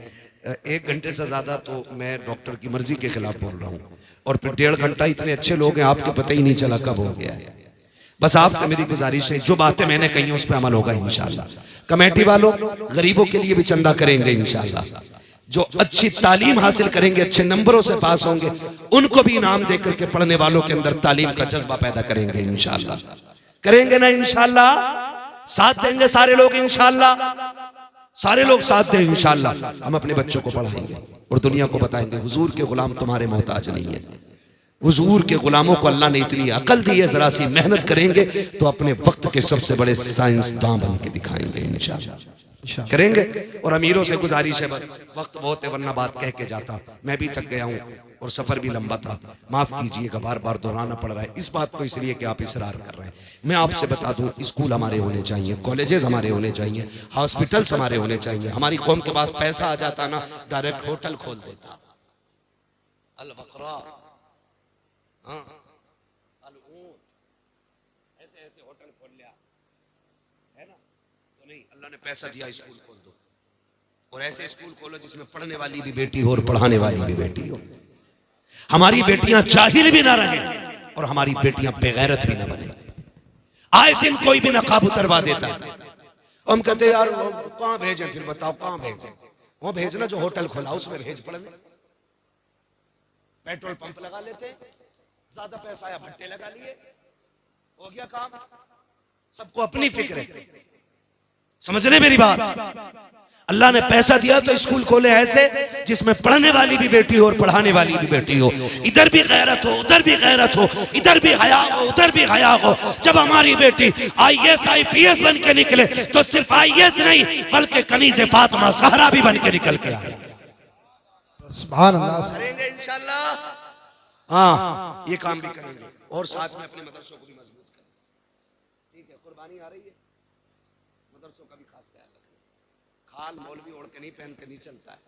1 घंटे से ज्यादा तो मैं डॉक्टर की मर्जी के खिलाफ बोल रहा हूँ, और फिर 1.5 घंटा इतने अच्छे लोग हैं आपको पता ही नहीं चला कब हो गया है। बस आपसे मेरी गुजारिश है, जो बातें मैंने कही हैं उस पर अमल होगा इंशाअल्लाह। कमेटी वालों गरीबों के लिए भी चंदा करेंगे इंशाअल्लाह। जो अच्छी तालीम हासिल करेंगे, अच्छे नंबरों से पास होंगे, उनको भी इनाम देकर के पढ़ने वालों के अंदर तालीम का जज्बा पैदा करेंगे इंशाअल्लाह। करेंगे ना इंशाअल्लाह, साथ देंगे सारे लोग इंशाअल्लाह, सारे लोग साथ दें इंशाअल्लाह। हम अपने बच्चों को पढ़ाएंगे और दुनिया को बताएंगे हुजूर के गुलाम तुम्हारे मोहताज नहीं है। हुजूर के गुलामों को अल्लाह ने इतनी अकल दी है, जरा सी मेहनत करेंगे तो अपने वक्त के सबसे बड़े साइंसदान बन के दिखाएंगे इंशाअल्लाह। करेंगे। और अमीरों से गुजारिश है, बस वक्त बहुत है वरना बात कह के जाता, मैं भी थक गया हूँ और सफर भी लंबा था, माफ कीजिएगा बार बार दोहराना पड़ रहा है इस बात को, इसलिए कि आप इसरार कर रहे हैं। मैं आपसे बता दूं, स्कूल हमारे होने चाहिए, कॉलेजेस हमारे होने चाहिए, हॉस्पिटल्स हमारे होने चाहिए। हमारी कौम के पास पैसा आ जाता ना, डायरेक्ट होटल खोल देता। अल बकरा, हाँ, ऐसे ऐसे होटल खोल लिया है ना, तो नहीं, अल्लाह ने पैसा दिया स्कूल खोल दो, और ऐसे स्कूल खोलो जिसमें पढ़ने वाली भी बेटी हो और पढ़ाने वाली भी बेटी हो। हमारी बेटियां जाहिल भी ना रहे और हमारी बेटियां बेगैरत भी ना बने। आए दिन कोई भी नकाब उतरवा देता है, हम कहते यार कहां भेजें, फिर बताओ कहां भेजें। वो भेजना जो होटल खोला उसमें भेज पढ़ने, पेट्रोल पंप लगा लेते, ज्यादा पैसा आया भट्टे लगा लिए, हो गया काम। सबको अपनी फिक्र है, समझ रहे मेरी बात। अल्लाह ने पैसा दिया तो स्कूल खोले ऐसे जिसमें पढ़ने वाली भी बेटी हो और पढ़ाने वाली भी बेटी हो। इधर भी गैरत हो, उधर भी गैरत हो, इधर भी हया हो, उधर भी हया हो। जब हमारी बेटी IAS IPS बन के निकले तो सिर्फ IAS नहीं बल्कि कनीज़े फातिमा ज़हरा भी बन के निकल के आए। सुभान अल्लाह। करेंगे इंशाल्लाह, हाँ ये काम भी करेंगे, और साथ में अपने मदरसों को भी मजबूत करेंगे। ठीक है, कुर्बानी आ रही है, मदरसों का भी खास ख्याल रखें। खाल मौलवी ओढ़ के नहीं, पहन के नहीं चलता है,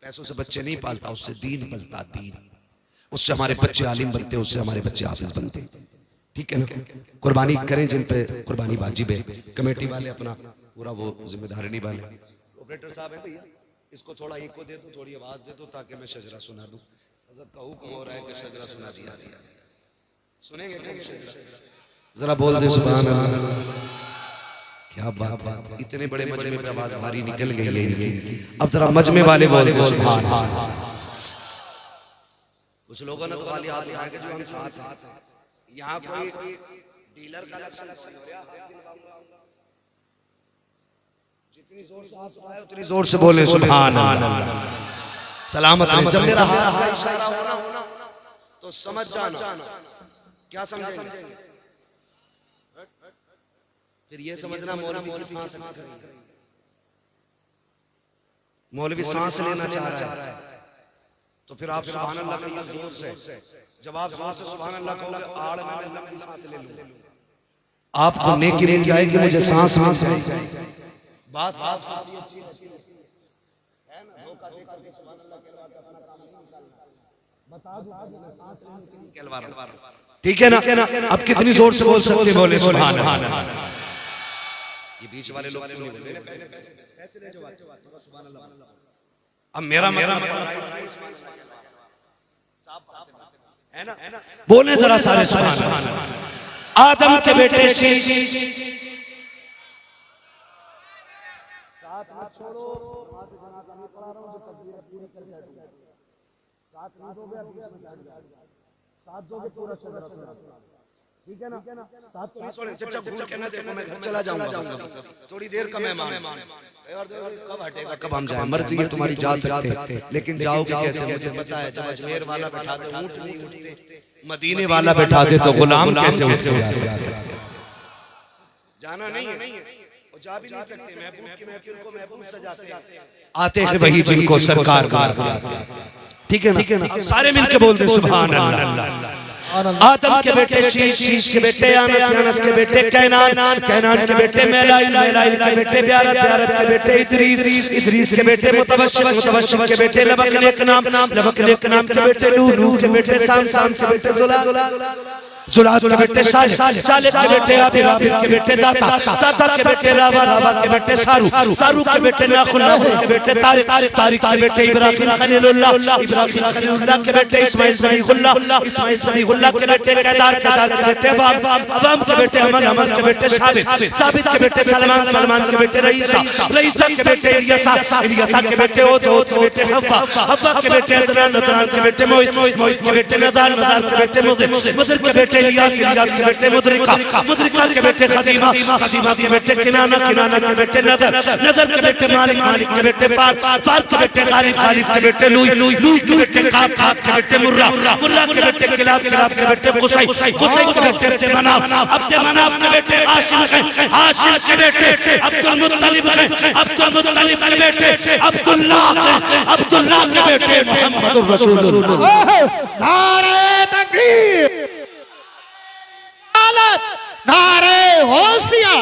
पैसों से बच्चे नहीं पालता, उससे दीन पलता, दीन। उससे हमारे बच्चे आलिम बनते, उससे हमारे बच्चे हाफिज बनते। ठीक है ना? कुर्बानी करें जिन पे कुर्बानी वाजिब है। कमेटी वाले अपना पूरा वो जिम्मेदारी निभाएं। ऑपरेटर साहब है भैया, इसको थोड़ा इको दे दो, थोड़ी आवाज दे दो ताकि मैं शजरा सुना दूं। हज़रत का हुक्म हो रहा है कि शजरा सुना दिया। सुनेंगे जरा बोल दे सुभान अल्लाह। क्या बात है, इतने बड़े मजमे में आवाज भारी निकल गई है। अब जरा मजमे वाले बोल दे सुभान अल्लाह। कुछ लोगों ने तो खाली हाथ उठाए कि जो हम साथ हैं। यहाँ कोई डीलर का लक्षण हो रहा है। जितनी जोर से हाथ उठाए उतनी जोर से बोले सुभान अल्लाह। सलामत है। जब मेरा हाथ का इशारा होना तो समझ जाना। क्या समझेंगे? फिर ये समझना मौलवी सांस लेना चाह रहा है, तो फिर आप सुभान अल्लाह कहिए जोर से। जब आप जोर से सुभान अल्लाह कहोगे, आड़ में मैं लंबी सांस ले लूं, आपको नेकी मिल जाएगी, मुझे सांस मिल जाएगी। बात अच्छी है ना? धोखा देकर के सुभान अल्लाह के बाद अपना काम नहीं निकालना। बता दो सांस लेने के लिए कहलवा। ठीक है ना? अब कितनी जोर से बोल सकते, बोले सुभान अल्लाह। ये बीच वाले लोग पैसे ले जाओ, सुभान अल्लाह। अब मेरा मतलब है ना, बोले जरा सारे सुभान अल्लाह। आदम के बेटे शीश, साथ मत छोड़ो, वहां से जनाजा नहीं पढ़ा रहा हूं, जो तकबीर पूरी कर जाएगा। साथ नहीं दोगे, बीच में साथ दोगे, पूरा शजरा सुना। ठीक है ना? साथ तो चचा भूल के ना देखो, मैं घर चला जाऊंगा, थोड़ी देर का मेहमान। कब हटेगा, कब हम जाए, मर्जी है तुम्हारी, जा सकते लेकिन जाओगे कैसे? मुझे पता है, जब अजमेर वाला बैठा दे ऊंट नहीं उठते, मदीने वाला बैठा दे तो गुलाम कैसे उठ सकते? जाना नहीं है और जा भी नहीं सकते। महबूब की महफिल को महबूब सजाते आते हैं वही जिनको सरकार बुलाते हैं। ठीक है ना? सारे मिलके बोल दे सुभान अल्लाह। आदम के बेटे शीश, शीश के बेटे अनस, अनस के बेटे कैनान, कैनान के बेटे मेलाइल, मेलाइल के बेटे ब्यारत, ब्यारत के बेटे इदरीस, इदरीस के बेटे मुतबश्शिर, मुतबश्शिर के बेटे लबक नेक नाम, लबक नेक नाम के बेटे नूह, नूह के बेटे साम, साम के बेटे जुला, जुलात के बेटे सालिह, सालिह के बेटे आबिर, आबिर के बेटे दाता, दाता के बेटे रावा, रावा के बेटे सारू, सारू के बेटे नाखुन, नाखुन के बेटे तारिक, तारिक के बेटे इब्राहिम खलीलुल्लाह, इब्राहिम खलीलुल्लाह के बेटे इस्माइल ज़बीहुल्लाह, इस्माइल ज़बीहुल्लाह के बेटे केदार, केदार के बेटे अवाम, अवाम के बेटे अमन, अमन के बेटे साबित, साबित के बेटे सलमान, सलमान के बेटे रईसा, रईसा के बेटे इलियासा, इलियासा के बेटे ओद, ओद के बेटे हव्वा, हव्वा के बेटे अदनान, अदनान के बेटे मोहित, मोहित के बेटे नदान, नदान के बेटे मुदर, मुदर के बेटे इलियास, इलियास के बेटे मुदरिका, मुदरिका के बेटे खदीमा, खदीमा के बेटे किनाना, किनाना के बेटे नदर, नदर के बेटे मालिक, मालिक के बेटे फार, फार के बेटे गालिब, गालिब के बेटे लूई, लूई के बेटे काब, काब के बेटे मुर्रा, मुर्रा के बेटे किलाब, किलाब के बेटे कुसै, कुसै के बेटे मनाफ, अब्दे मनाफ के बेटे हाशिम है, हाशिम के बेटे अब्दुल मुत्तलिब है, अब्दुल मुत्तलिब के बेटे अब्दुल्लाह है, अब्दुल्लाह के बेटे मुहम्मदुर रसूलुल्लाह। नारे तकबीर, नारे होशियार।